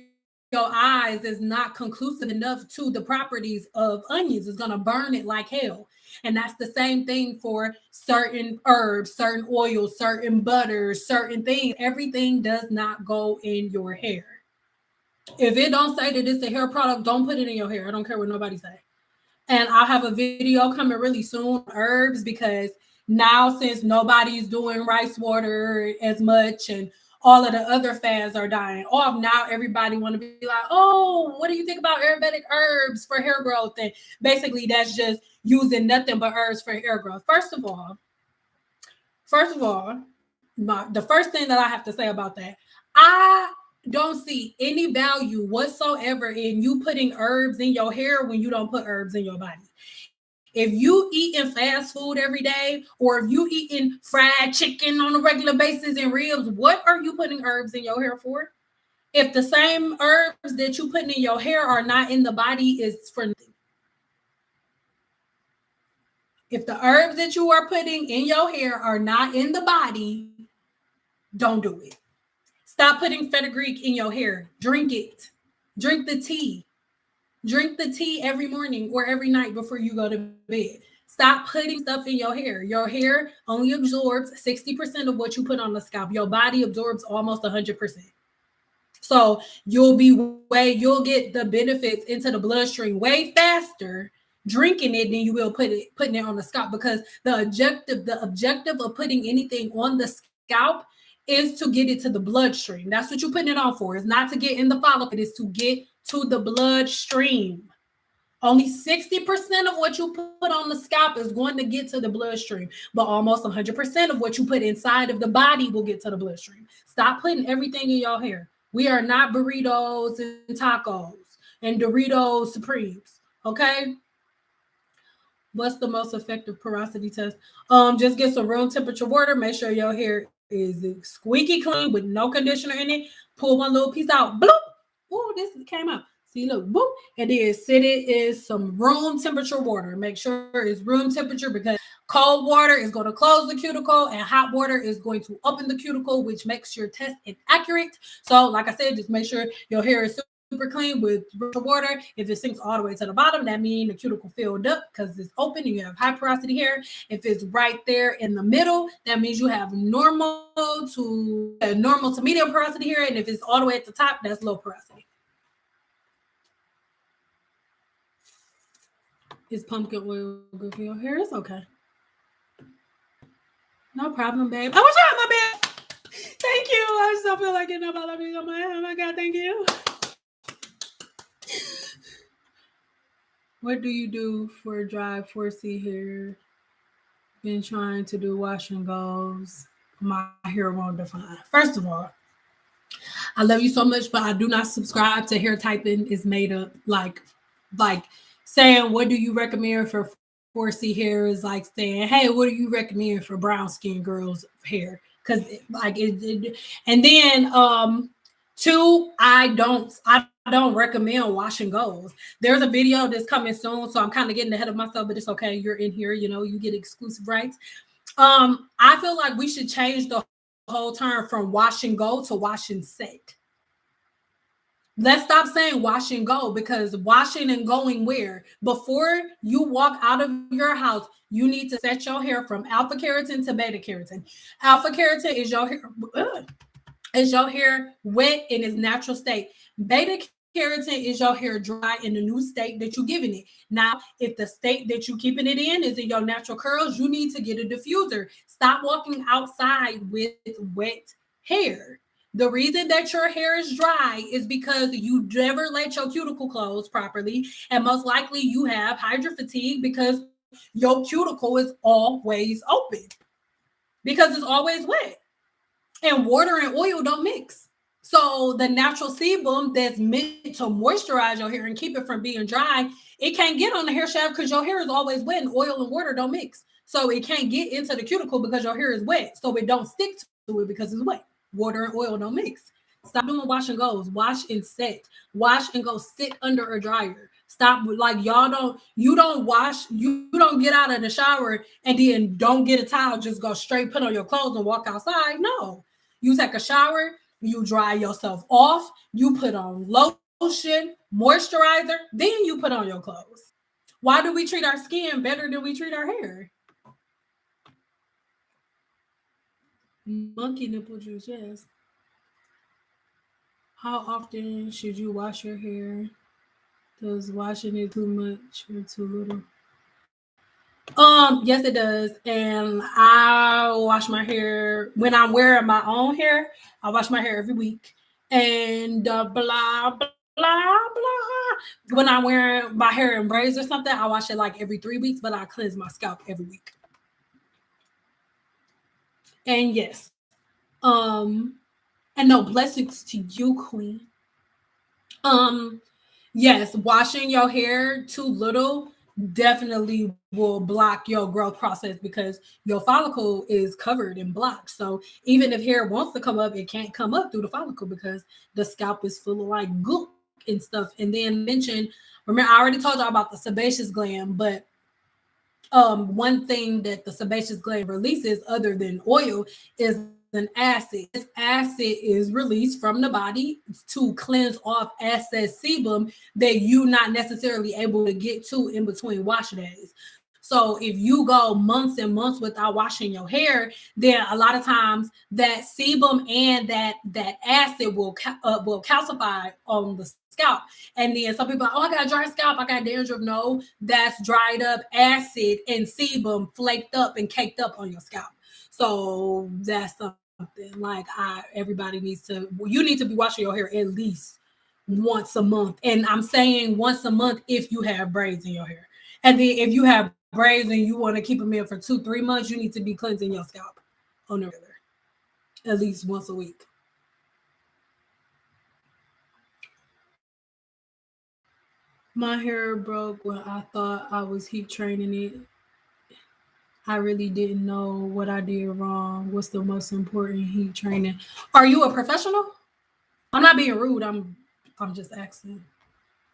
eyes is not conclusive enough to the properties of onions. It's gonna burn it like hell. And that's the same thing for certain herbs, certain oils, certain butters, certain things. Everything does not go in your hair. If it don't say that it's a hair product, don't put it in your hair. I don't care what nobody say. And I'll have a video coming really soon on herbs because now since nobody's doing rice water as much and all of the other fads are dying off, now everybody want to be like, oh, what do you think about Aerobatic herbs for hair growth? And basically that's just using nothing but herbs for hair growth. First of all, the first thing that I have to say about that, I don't see any value whatsoever in you putting herbs in your hair when you don't put herbs in your body. If you eating fast food every day, or if you eating fried chicken on a regular basis and ribs, what are you putting herbs in your hair for? If the same herbs that you putting in your hair are not in the body, is for nothing. If the herbs that you are putting in your hair are not in the body, don't do it. Stop putting fenugreek in your hair. Drink it. Drink the tea. Drink the tea every morning or every night before you go to bed. Stop putting stuff in your hair. Your hair only absorbs 60% of what you put on the scalp. Your body absorbs almost 100%. So you'll get the benefits into the bloodstream way faster drinking it than you will putting it on the scalp, because the objective of putting anything on the scalp is to get it to the bloodstream. That's what you're putting it on for. It's not to get in the follicle, it is to get to the bloodstream. Only 60% of what you put on the scalp is going to get to the bloodstream, but almost 100% of what you put inside of the body will get to the bloodstream. Stop putting everything in your hair. We are not burritos and tacos and Doritos Supremes. Okay. What's the most effective porosity test? Just get some room temperature water. Make sure your hair is squeaky clean with no conditioner in it. Pull one little piece out. Bloop. Oh, this came out. See, look, boop. And then sit it in some room temperature water. Make sure it's room temperature, because cold water is going to close the cuticle and hot water is going to open the cuticle, which makes your test inaccurate. So, like I said, just make sure your hair is super clean with water. If it sinks all the way to the bottom, that means the cuticle filled up because it's open and you have high porosity hair. If it's right there in the middle, that means you have normal to medium porosity hair. And if it's all the way at the top, that's low porosity. Is pumpkin oil good for your hair? It's okay. No problem, babe. Oh, what's up, my babe? Thank you. I just don't feel like getting up all of me on my head. Oh my God, thank you. What do you do for dry 4C hair? Been trying to do wash and goes. My hair won't define. First of all, I love you so much, but I do not subscribe to hair typing is made up. Like saying, what do you recommend for 4C hair is like saying, hey, what do you recommend for brown skin girls hair? Because and then two, I don't recommend wash and goes. There's a video that's coming soon, so I'm kind of getting ahead of myself, but it's okay. You're in here, you get exclusive rights. I feel like we should change the whole term from wash and go to wash and set. Let's stop saying wash and go, because washing and going where? Before you walk out of your house, you need to set your hair from alpha keratin to beta keratin. Alpha keratin is your hair. Is your hair wet in its natural state? Beta keratin is your hair dry in the new state that you're giving it. Now, if the state that you're keeping it in is in your natural curls, you need to get a diffuser. Stop walking outside with wet hair. The reason that your hair is dry is because you never let your cuticle close properly, and most likely you have hydro fatigue because your cuticle is always open because it's always wet, and water and oil don't mix. So the natural sebum that's meant to moisturize your hair and keep it from being dry, it can't get on the hair shaft because your hair is always wet and oil and water don't mix. So it can't get into the cuticle because your hair is wet. So it don't stick to it because it's wet. Water and oil don't mix. Stop doing wash and goes. Wash and set. Wash and go sit under a dryer. Stop, like, y'all don't, you don't wash, you don't get out of the shower and then don't get a towel, just go straight, put on your clothes and walk outside. No. You take a shower, you dry yourself off, you put on lotion, moisturizer, then you put on your clothes. Why do we treat our skin better than we treat our hair? Monkey nipple juice, yes. How often should you wash your hair? Does washing it too much or too little? Yes, it does. And I wash my hair when I'm wearing my own hair. I wash my hair every week. And blah blah blah. When I'm wearing my hair in braids or something, I wash it like every 3 weeks, but I cleanse my scalp every week. And yes, and no, blessings to you, Queen. Um, yes, washing your hair too little definitely will block your growth process because your follicle is covered and blocked. So even if hair wants to come up, it can't come up through the follicle because the scalp is full of like gook and stuff. And then mention, remember, I already told y'all about the sebaceous gland, but one thing that the sebaceous gland releases other than oil is an acid. This acid is released from the body to cleanse off excess sebum that you're not necessarily able to get to in between wash days. So if you go months and months without washing your hair, then a lot of times that sebum and that acid will calcify on the scalp. And then some people are, oh, I got dry scalp, I got dandruff. No, that's dried up acid and sebum flaked up and caked up on your scalp. So that's something like everybody needs to, you need to be washing your hair at least once a month. And I'm saying once a month if you have braids in your hair. And then if you have braids and you want to keep them in for 2-3 months, you need to be cleansing your scalp on a regular, at least once a week. My hair broke when I thought I was heat training it. I really didn't know what I did wrong. What's the most important heat training? Are you a professional? I'm not being rude. I'm just asking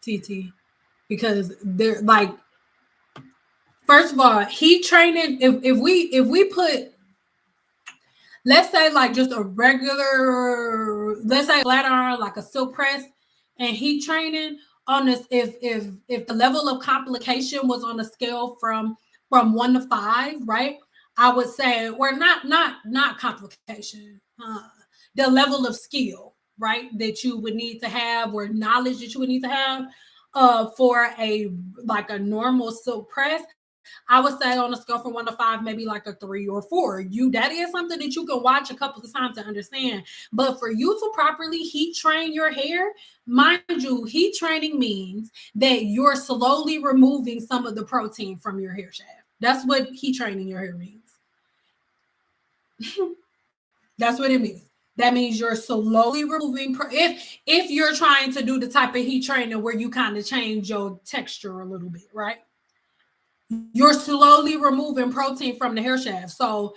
TT because they're like, first of all, heat training. If we put, let's say like just a regular, let's say flat iron, like a silk press, and heat training on this, if the level of complication was on a scale from 1 to 5, right? I would say, or not complication, the level of skill, right, that you would need to have, or knowledge that you would need to have for a like a normal silk press. I would say on a scale from 1 to 5, maybe like a 3 or 4. That is something that you can watch a couple of times to understand. But for you to properly heat train your hair, mind you, heat training means that you're slowly removing some of the protein from your hair shaft. That's what heat training your hair means. That's what it means. That means you're slowly removing. If you're trying to do the type of heat training where you kind of change your texture a little bit, right? You're slowly removing protein from the hair shaft. So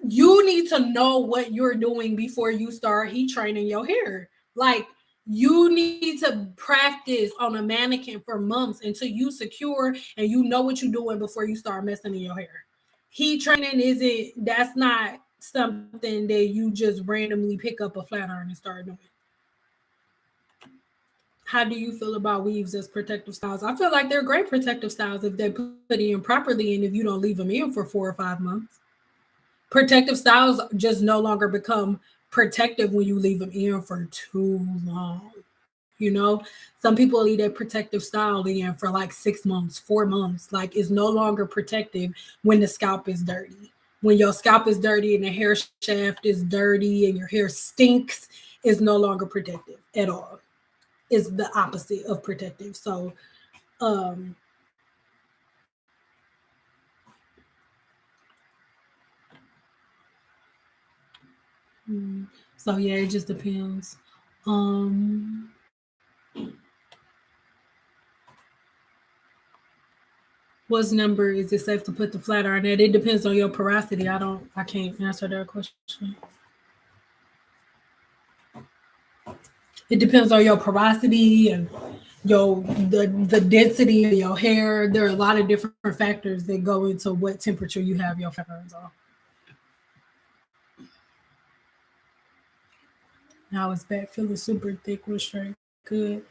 you need to know what you're doing before you start heat training your hair. Like, you need to practice on a mannequin for months until you secure and you know what you're doing before you start messing in your hair. Heat training that's not something that you just randomly pick up a flat iron and start doing. How do you feel about weaves as protective styles? I feel like they're great protective styles if they're put in properly and if you don't leave them in for 4 or 5 months. Protective styles just no longer become protective when you leave them in for too long. You know, some people leave their protective style in for like 6 months, 4 months. Like it's no longer protective when the scalp is dirty. When your scalp is dirty and the hair shaft is dirty and your hair stinks, it's no longer protective at all. It's the opposite of protective. So, um, so yeah, it just depends. Um, What's number is it safe to put the flat iron at? It depends on your porosity. I can't answer that question. It depends on your porosity and the density of your hair. There are a lot of different factors that go into what temperature you have your flat irons on. Now it's back feeling super thick with straight. Good.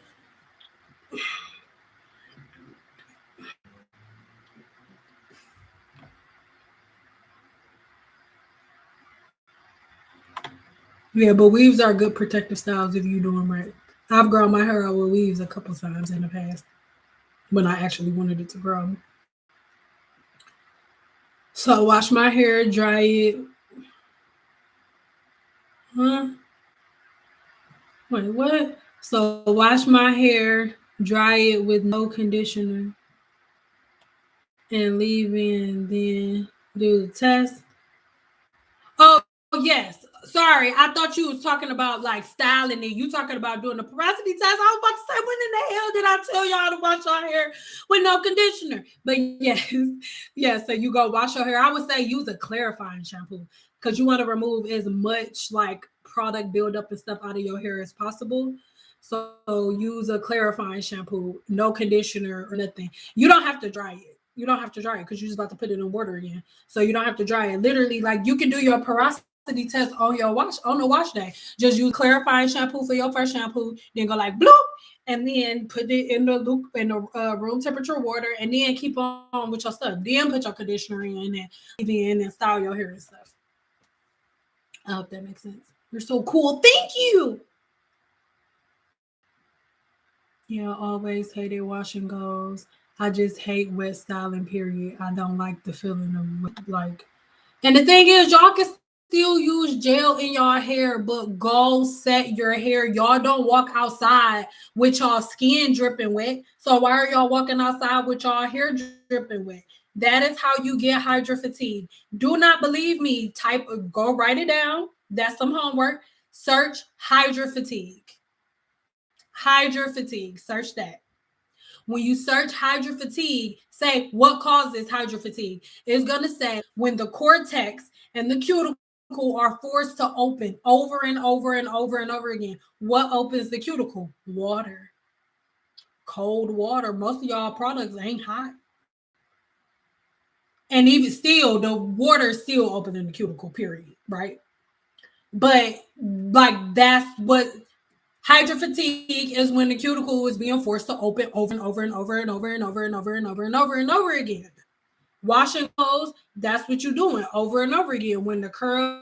Yeah, but weaves are good protective styles if you do them right. I've grown my hair out with weaves a couple times in the past when I actually wanted it to grow. So wash my hair, dry it. Huh? Wait, what? So wash my hair, dry it with no conditioner, and leave in. Then do the test. Oh yes. Sorry, I thought you was talking about like styling it. You talking about doing the porosity test. I was about to say, when in the hell did I tell y'all to wash your hair with no conditioner? But yes, yes. So you go wash your hair. I would say use a clarifying shampoo because you want to remove as much like product buildup and stuff out of your hair as possible. So use a clarifying shampoo, no conditioner or nothing. You don't have to dry it. You don't have to dry it because you're just about to put it in water again. So you don't have to dry it. Literally, like you can do your porosity test on your wash on the wash day. Just use clarifying shampoo for your first shampoo, then go like bloop, and then put it in the room temperature water, and then keep on with your stuff. Then put your conditioner in and leave in and style your hair and stuff. I hope that makes sense. You're so cool. Thank you. Yeah, always hated washing goes. I just hate wet styling, period. I don't like the feeling of like. And the thing is, y'all can still use gel in y'all hair, but go set your hair. Y'all don't walk outside with y'all skin dripping wet. So why are y'all walking outside with y'all hair dripping wet? That is how you get hydro fatigue. Do not believe me. Go write it down. That's some homework. Search hydro fatigue. Hydro fatigue. Search that. When you search hydro fatigue, say what causes hydro fatigue. It's going to say when the cortex and the cuticle are forced to open over and over and over and over again. What opens the cuticle? Water. Cold water. Most of y'all products ain't hot. And even still, the water is still opening the cuticle, period. Right? But like that's what hydro fatigue is, when the cuticle is being forced to open over and over and over and over and over and over and over and over and over again. Washing clothes, that's what you're doing over and over again. When the curls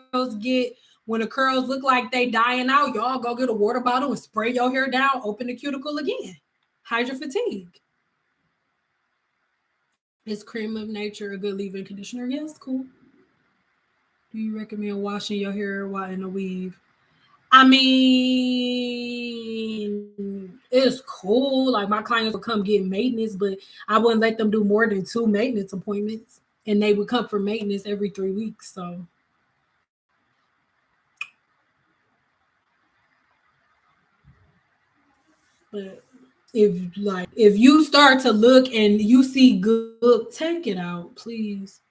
look like they dying out, y'all go get a water bottle and spray your hair down, open the cuticle again. Hydro fatigue. Is cream of nature a good leave-in conditioner? Yes, cool. Do you recommend washing your hair while in a weave? I mean, it's cool. Like my clients would come get maintenance, but I wouldn't let them do more than 2 maintenance appointments, and they would come for maintenance every 3 weeks. So, but if you start to look and you see good, take it out, please.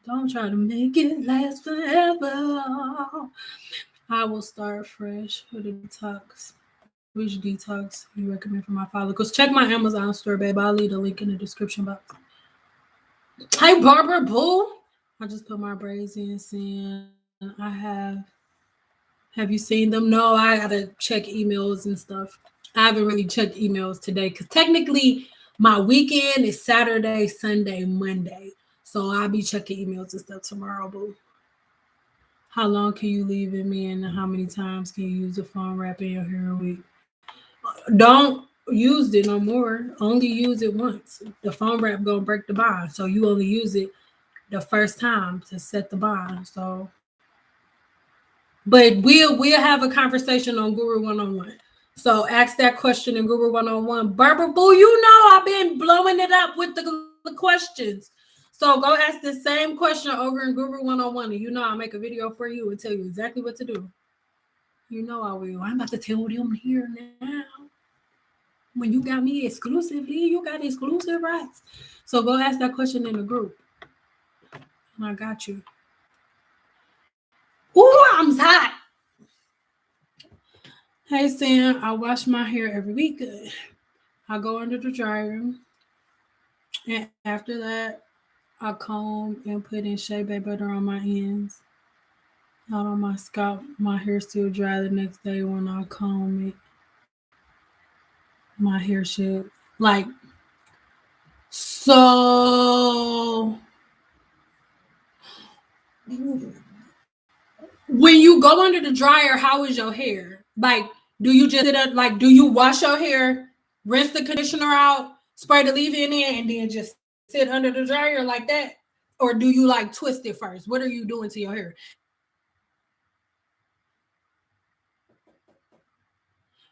Don't try to make it last forever. I will start fresh with a detox. Which detox you recommend for my follicles? Check my Amazon store, babe. I'll leave the link in the description box. Hi, Barbara Bull. I just put my braids in, saying I have. Have you seen them? No, I gotta check emails and stuff. I haven't really checked emails today because technically my weekend is Saturday, Sunday, Monday. So I'll be checking emails and stuff tomorrow, boo. How long can you leave it me and how many times can you use the phone wrap in your hair a week? Don't use it no more. Only use it once. The foam wrap gonna break the bond, so you only use it the first time to set the bond. So, but we'll have a conversation on Guru 101. So ask that question in Guru 101. Barbara Boo, you know I've been blowing it up with the questions. So go ask the same question over in Guru 101, and you know I'll make a video for you and tell you exactly what to do. You know I will. I'm about to tell them here now. When you got me exclusively, you got exclusive rights. So go ask that question in the group. And I got you. Ooh, I'm hot. Hey Sam, I wash my hair every week. I go under the dryer. And after that, I comb and put in shea butter on my ends. Out on my scalp. My hair still dry the next day when I comb it. My hair should like so when you go under the dryer, how is your hair? Like, do you just sit up, like, do you wash your hair, rinse the conditioner out, spray the leave-in in, and then just sit under the dryer like that? Or do you like twist it first? What are you doing to your hair?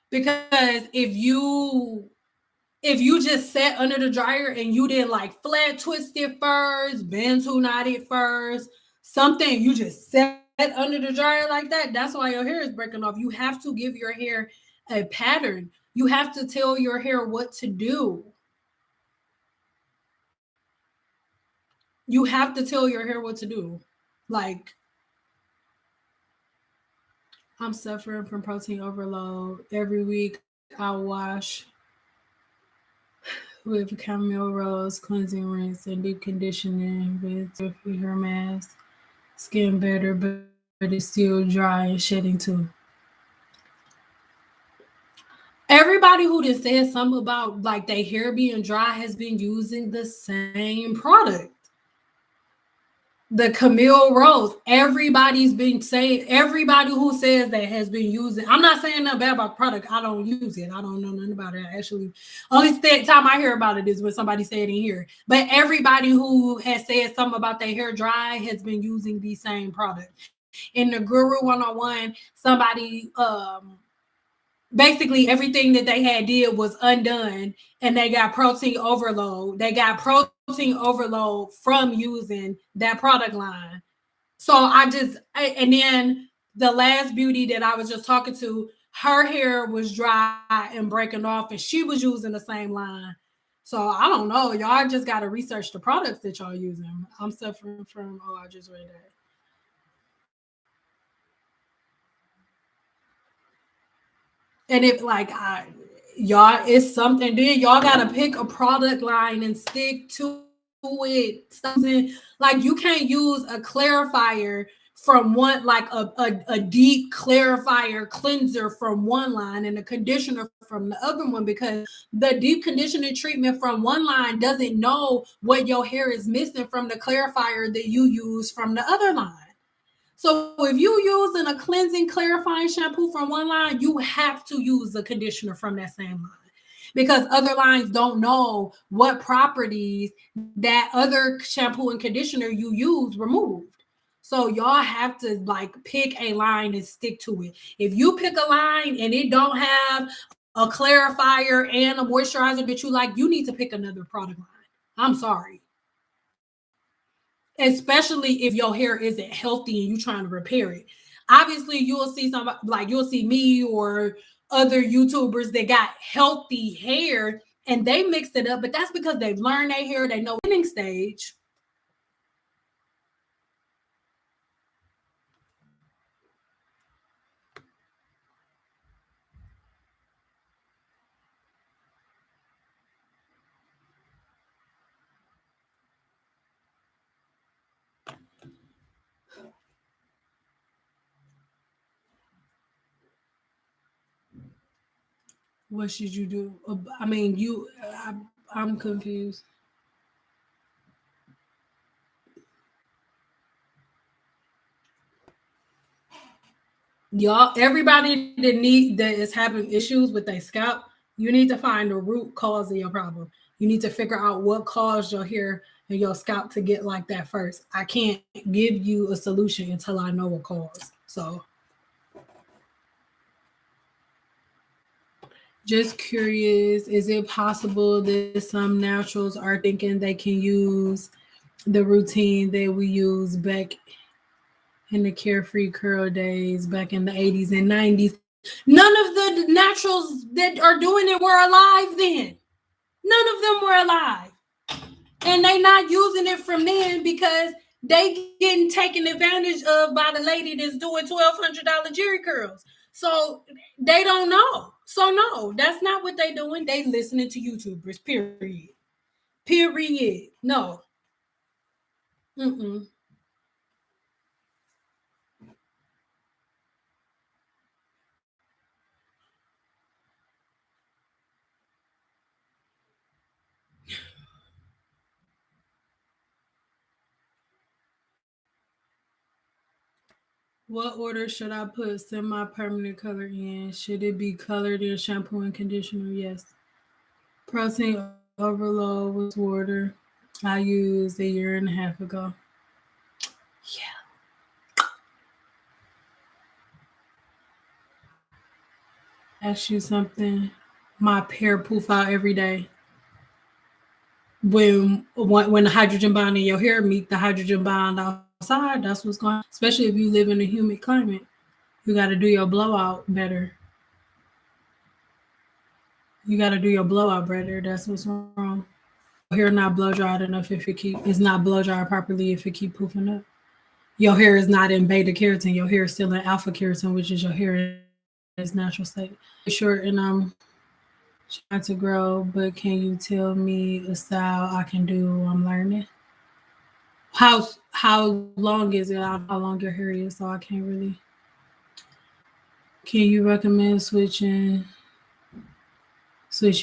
Because if you just sat under the dryer and you did like flat twist it first, bantu knot it first, something you just sat under the dryer like that, that's why your hair is breaking off. You have to give your hair a pattern. You have to tell your hair what to do. You have to tell your hair what to do. Like, I'm suffering from protein overload. Every week I wash with chamomile rose, cleansing rinse, and deep conditioning with hair mask. Skin better, but it's still dry and shedding too. Everybody who just said something about like their hair being dry has been using the same product. The Camille Rose. Everybody's been saying, everybody who says that has been using. I'm not saying nothing bad about the product. I don't use it. I don't know nothing about it. Actually, only time I hear about it is when somebody said it in here. But everybody who has said something about their hair dry has been using the same product. In the Guru 101, somebody basically everything that they had did was undone and they got protein overload. They got protein overload from using that product line. So and then the last beauty that I was just talking to, her hair was dry and breaking off and she was using the same line. So I don't know. Y'all just got to research the products that y'all using. I'm suffering from, oh, I just read that. And if like y'all, it's something then y'all gotta pick a product line and stick to it. Stop using, like you can't use a clarifier from one, like a deep clarifier cleanser from one line and a conditioner from the other one, because the deep conditioning treatment from one line doesn't know what your hair is missing from the clarifier that you use from the other line. So if you using a cleansing clarifying shampoo from one line, you have to use the conditioner from that same line, because other lines don't know what properties that other shampoo and conditioner you use removed. So y'all have to like pick a line and stick to it. If you pick a line and it don't have a clarifier and a moisturizer that you like, you need to pick another product line. I'm sorry. Especially if your hair isn't healthy and you're trying to repair it. Obviously, you'll see somebody like you'll see me or other YouTubers that got healthy hair and they mixed it up, but that's because they've learned their hair, they know the stage. What should you do? I mean, I'm confused. Y'all, everybody that is having issues with their scalp, you need to find the root cause of your problem. You need to figure out what caused your hair and your scalp to get like that first. I can't give you a solution until I know what caused. So just curious, is it possible that some naturals are thinking they can use the routine that we used back in the carefree curl days back in the 80s and 90s? None of the naturals that are doing it were alive then. None of them were alive. And they not using it from then because they getting taken advantage of by the lady that's doing $1,200 jerry curls. So they don't know. So no, that's not what they doing. They listening to YouTubers, period. Period. No. Mm-mm. What order should I put semi-permanent color in? Should it be colored in shampoo and conditioner? Yes. Protein overload with water. I used a year and a half ago. Yeah. Ask you something. My hair poof out every day. When the hydrogen bond in your hair meet the hydrogen bond outside, that's what's going on. Especially if you live in a humid climate. You gotta do your blowout better. You gotta do your blowout better. That's what's wrong. Hair not blow dried enough if it keep it's not blow dried properly if it keep poofing up. Your hair is not in beta keratin. Your hair is still in alpha keratin, which is your hair in its natural state. Short and I'm trying to grow, but can you tell me a style I can do? I'm learning. How long is it? I don't know how long your hair is, so I can't really. Can you recommend switching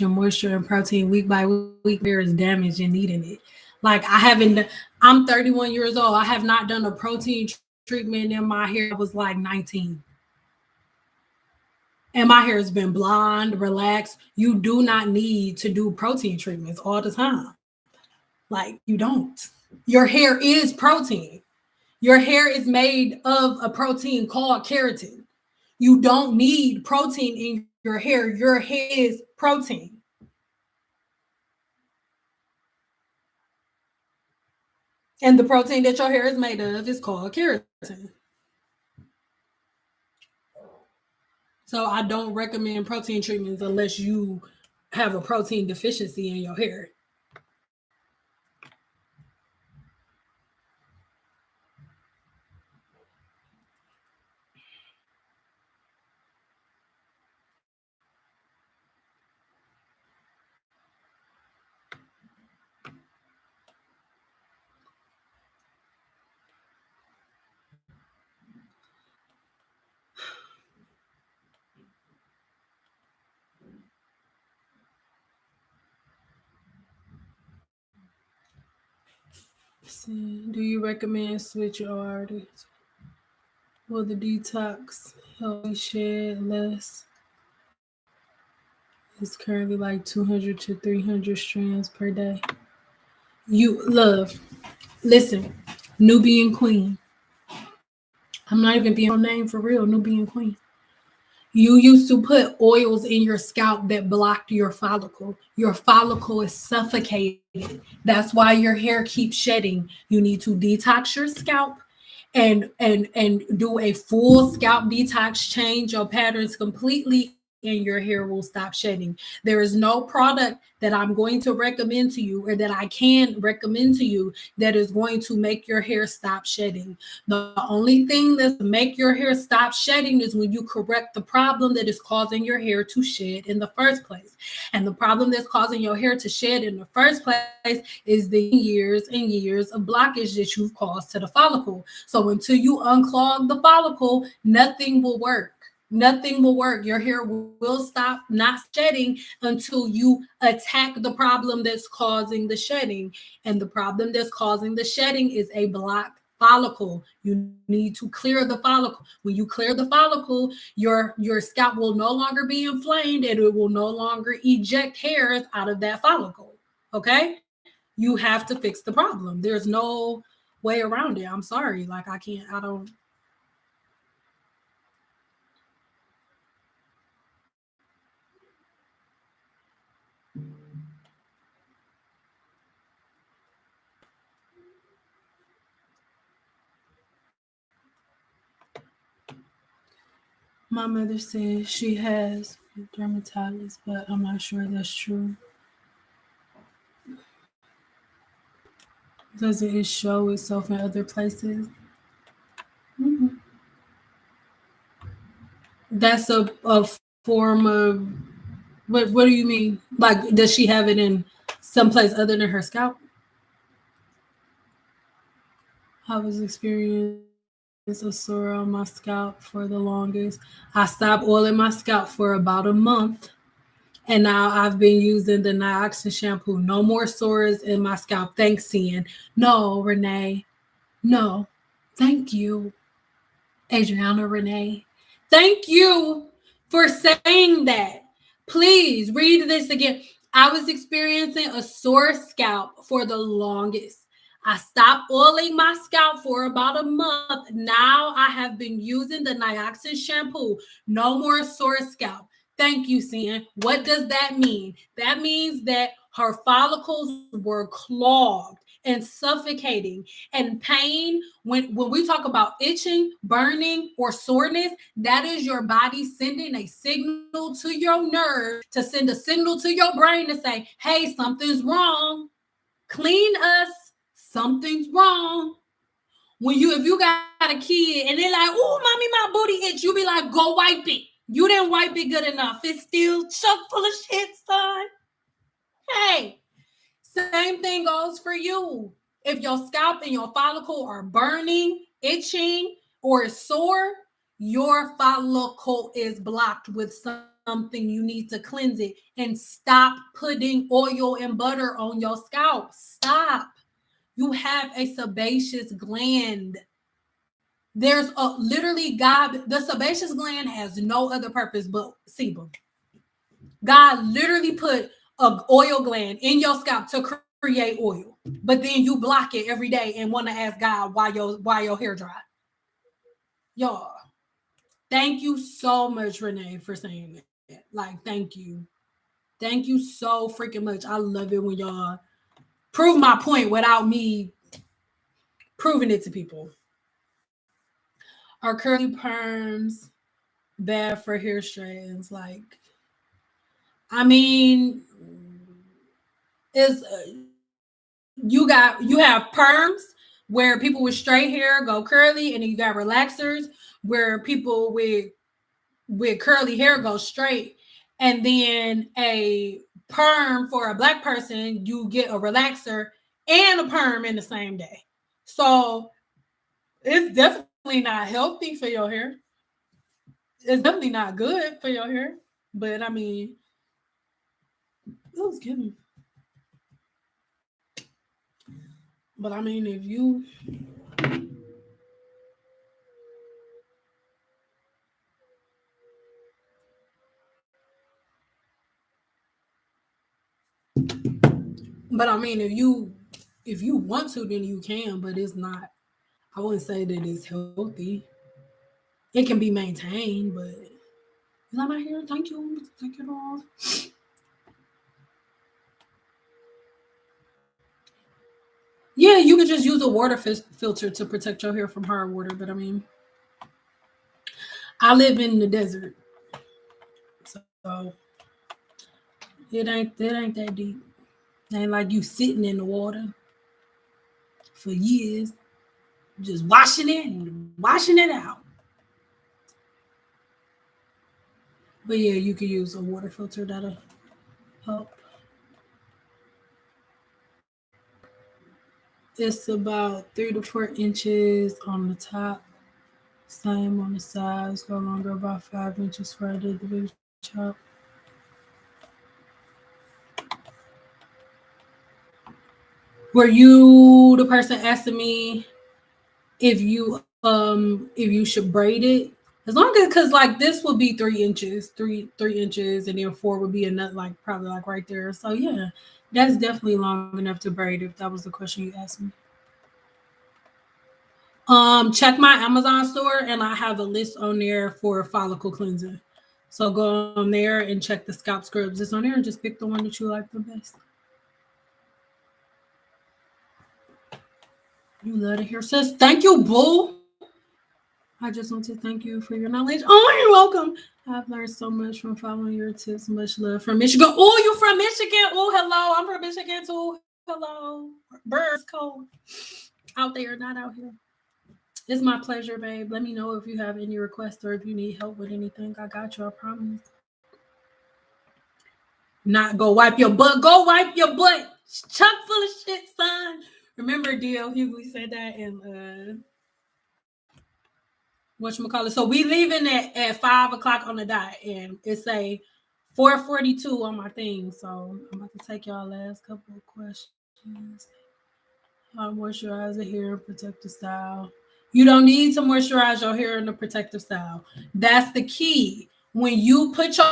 moisture and protein week by week? Hair is damaged and needing it. Like I haven't. I'm 31 years old. I have not done a protein treatment in my hair. I was like 19. And my hair has been blonde, relaxed. You do not need to do protein treatments all the time. Like, you don't. Your hair is protein. Your hair is made of a protein called keratin. You don't need protein in your hair. Your hair is protein. And the protein that your hair is made of is called keratin. So I don't recommend protein treatments unless you have a protein deficiency in your hair. Do you recommend switch your artists? Will the detox help me shed less? It's currently like 200 to 300 strands per day. You love, listen, Nubian Queen. I'm not even being on name for real, Nubian Queen. You used to put oils in your scalp that blocked your follicle. Your follicle is suffocated. That's why your hair keeps shedding. You need to detox your scalp and do a full scalp detox, change your patterns completely, and your hair will stop shedding. There is no product that I'm going to recommend to you or that I can recommend to you that is going to make your hair stop shedding. The only thing that make your hair stop shedding is when you correct the problem that is causing your hair to shed in the first place. And the problem that's causing your hair to shed in the first place is the years and years of blockage that you've caused to the follicle. So until you unclog the follicle, nothing will work. Nothing will work. Your hair will stop not shedding until you attack the problem that's causing the shedding. And the problem that's causing the shedding is a blocked follicle. You need to clear the follicle. When you clear the follicle, your scalp will no longer be inflamed and it will no longer eject hairs out of that follicle. Okay? You have to fix the problem. There's no way around it. I'm sorry. Like I can't, I don't. My mother says she has dermatitis, but I'm not sure that's true. Doesn't it show itself in other places? Mhm. That's a form of what do you mean? Like does she have it in someplace other than her scalp? I was experiencing a sore on my scalp for the longest. I stopped oiling my scalp for about a month. And now I've been using the Nioxin shampoo. No more sores in my scalp. Thanks, Cian. No, Renee. No. Thank you, Adriana Renee. Thank you for saying that. Please read this again. I was experiencing a sore scalp for the longest. I stopped oiling my scalp for about a month. Now I have been using the Nioxin shampoo. No more sore scalp. Thank you, Cian. What does that mean? That means that her follicles were clogged and suffocating and pain. When we talk about itching, burning, or soreness, that is your body sending a signal to your nerve to send a signal to your brain to say, hey, something's wrong. Clean us. Something's wrong. When you if you got a kid and they're like, oh, mommy, my booty itch, you be like, go wipe it. You didn't wipe it good enough. It's still chock full of shit, son. Hey, same thing goes for you. If your scalp and your follicle are burning, itching, or is sore, your follicle is blocked with something. You need to cleanse it and stop putting oil and butter on your scalp. Stop. You have a sebaceous gland. There's a literally God, the sebaceous gland has no other purpose but sebum. God literally put a oil gland in your scalp to create oil, but then you block it every day and want to ask God why your hair dry. Y'all, thank you so much, Renee, for saying that. Like, thank you. Thank you so freaking much. I love it when y'all prove my point without me proving it to people. Are curly perms bad for hair strands? Like, I mean, is you have perms where people with straight hair go curly, and then you got relaxers where people with curly hair go straight, and then a perm for a black person, you get a relaxer and a perm in the same day. So it's definitely not healthy for your hair. It's definitely not good for your hair. But I mean, it was kidding. But I mean, if you, but I mean, if you want to, then you can. But it's not. I wouldn't say that it's healthy. It can be maintained, but is that my hair? Thank you. Thank you, all. Yeah, you could just use a water filter to protect your hair from hard water. But I mean, I live in the desert, so it ain't that deep. It ain't like you sitting in the water for years, just washing it and washing it out. But yeah, you could use a water filter that'll help. It's about 3 to 4 inches on the top. Same on the sides. Go longer about 5 inches where I did the big chop. Were you the person asking me if you should braid it? As long as, because like this would be 3 inches, three inches, and then four would be a nut, like probably like right there. So yeah, that's definitely long enough to braid if that was the question you asked me. Check my Amazon store and I have a list on there for follicle cleansing. So go on there and check the scalp scrubs. It's on there and just pick the one that you like the best. You love to hear, sis. Thank you, boo. I just want to thank you for your knowledge. Oh, you're welcome. I've learned so much from following your tips. Much love from Michigan. Oh, you from Michigan? Oh, hello. I'm from Michigan too. Hello. Birds cold out there, not out here. It's my pleasure, babe. Let me know if you have any requests or if you need help with anything. I got you, I promise. Not go wipe your butt. Go wipe your butt. Chuck full of shit, son. Remember D.L. Hughley said that in whatchamacallit. So we leaving at 5 o'clock on the dot, and it's a 4:42 on my thing. So I'm about to take y'all last couple of questions. How to moisturize the hair and protect the style. You don't need to moisturize your hair in a protective style. That's the key. When you put your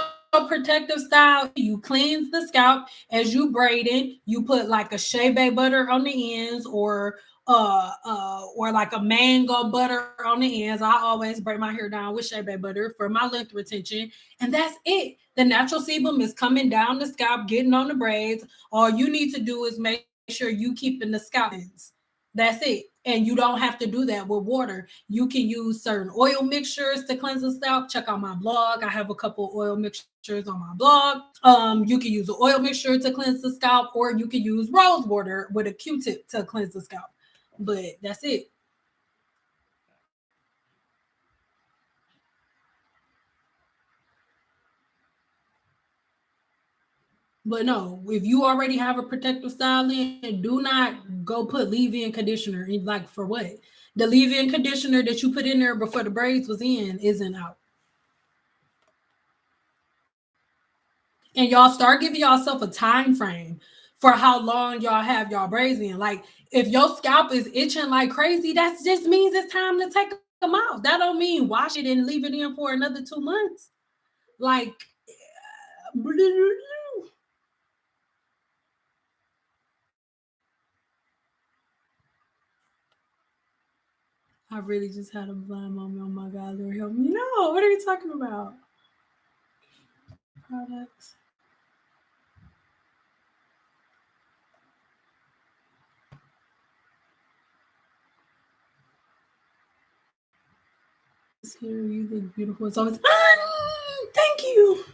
protective style, you cleanse the scalp as you braiding. You put like a shea butter on the ends, or like a mango butter on the ends. I always braid my hair down with shea butter for my length retention, and that's it. The natural sebum is coming down the scalp, getting on the braids. All you need to do is make sure you keeping the scalp ends. That's it. And you don't have to do that with water. You can use certain oil mixtures to cleanse the scalp. Check out my blog. I have a couple oil mixtures on my blog. You can use an oil mixture to cleanse the scalp, or you can use rose water with a Q-tip to cleanse the scalp. But that's it. But no, if you already have a protective style in, do not go put leave-in conditioner in. Like, for what? The leave-in conditioner that you put in there before the braids was in isn't out. And y'all start giving yourself a time frame for how long y'all have y'all braids in. Like, if your scalp is itching like crazy, that just means it's time to take them out. That don't mean wash it and leave it in for another 2 months. Like, I really just had a blind moment. Oh my God, Lord help me. No, what are you talking about? Products. Here, you look beautiful. It's always, thank you.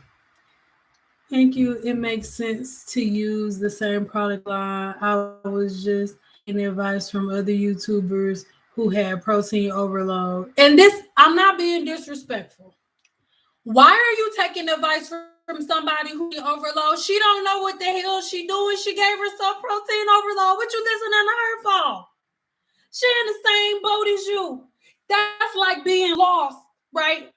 Thank you. It makes sense to use the same product line. I was just getting advice from other YouTubers who had protein overload. And this, I'm not being disrespectful. Why are you taking advice from somebody who overload? She don't know what the hell she doing. She gave herself protein overload. What you listening to her for? She in the same boat as you. That's like being lost, right?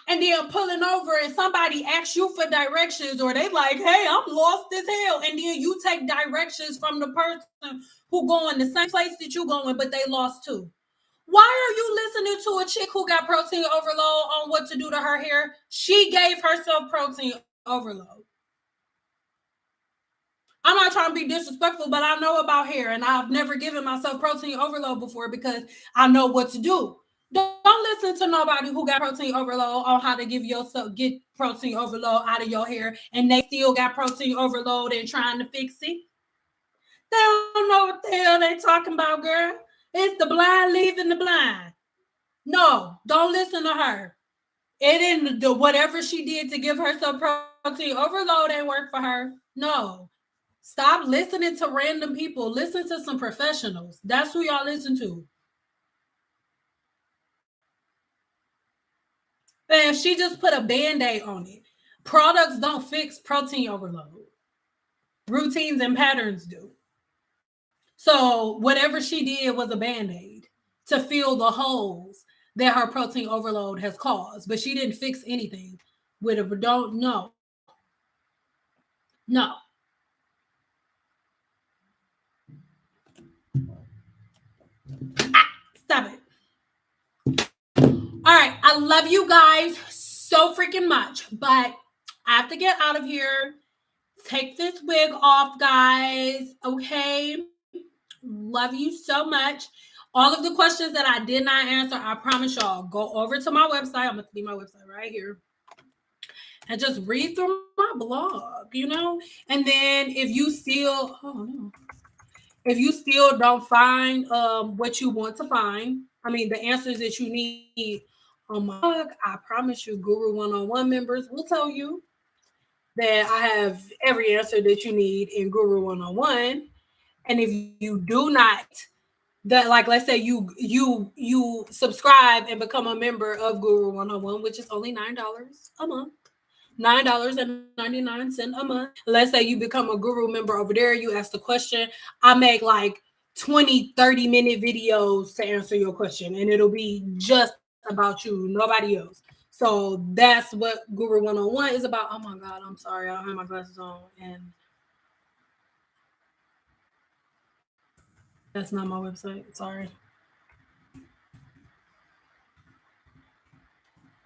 And then pulling over and somebody asks you for directions, or they like, hey, I'm lost as hell. And then you take directions from the person who going the same place that you going, but they lost too. Why are you listening to a chick who got protein overload on what to do to her hair? She gave herself protein overload. I'm not trying to be disrespectful, but I know about hair, and I've never given myself protein overload before because I know what to do. Don't listen to nobody who got protein overload on how to give yourself get protein overload out of your hair, and they still got protein overload and trying to fix it. They don't know what the hell they talking about, girl. It's the blind leading the blind. No, don't listen to her. It didn't do whatever she did to give herself protein overload ain't work for her. No. Stop listening to random people. Listen to some professionals. That's who y'all listen to. And she just put a band-aid on it. Products don't fix protein overload. Routines and patterns do. So whatever she did was a band-aid to fill the holes that her protein overload has caused, but she didn't fix anything with it. But don't no. Stop it. All right, I love you guys so freaking much, but I have to get out of here. Take this wig off, guys. Okay. Love you so much. All of the questions that I did not answer, I promise y'all, go over to my website. I'm going to leave my website right here and just read through my blog, you know? And then if you still, oh no, if you still don't find what you want to find, I mean, the answers that you need on my blog, I promise you, Guru One-on-One members will tell you that I have every answer that you need in Guru One-on-One. And if you do not, that like let's say you subscribe and become a member of Guru One-on-One, which is only $9 a month. $9.99 a month. Let's say you become a Guru member over there, you ask the question. I make like 20-30 minute videos to answer your question, and it'll be just about you, nobody else. So that's what Guru One-on-One is about. Oh my God, I'm sorry, I don't have my glasses on, and that's not my website. Sorry.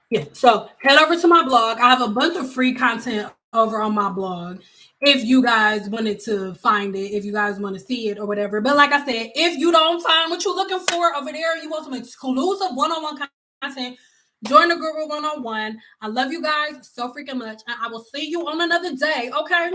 Yeah, so head over to my blog. I have a bunch of free content over on my blog if you guys wanted to find it, if you guys want to see it or whatever. But like I said, if you don't find what you're looking for over there, you want some exclusive one-on-one content, join the Guru One-on-One. I love you guys so freaking much. And I will see you on another day, okay?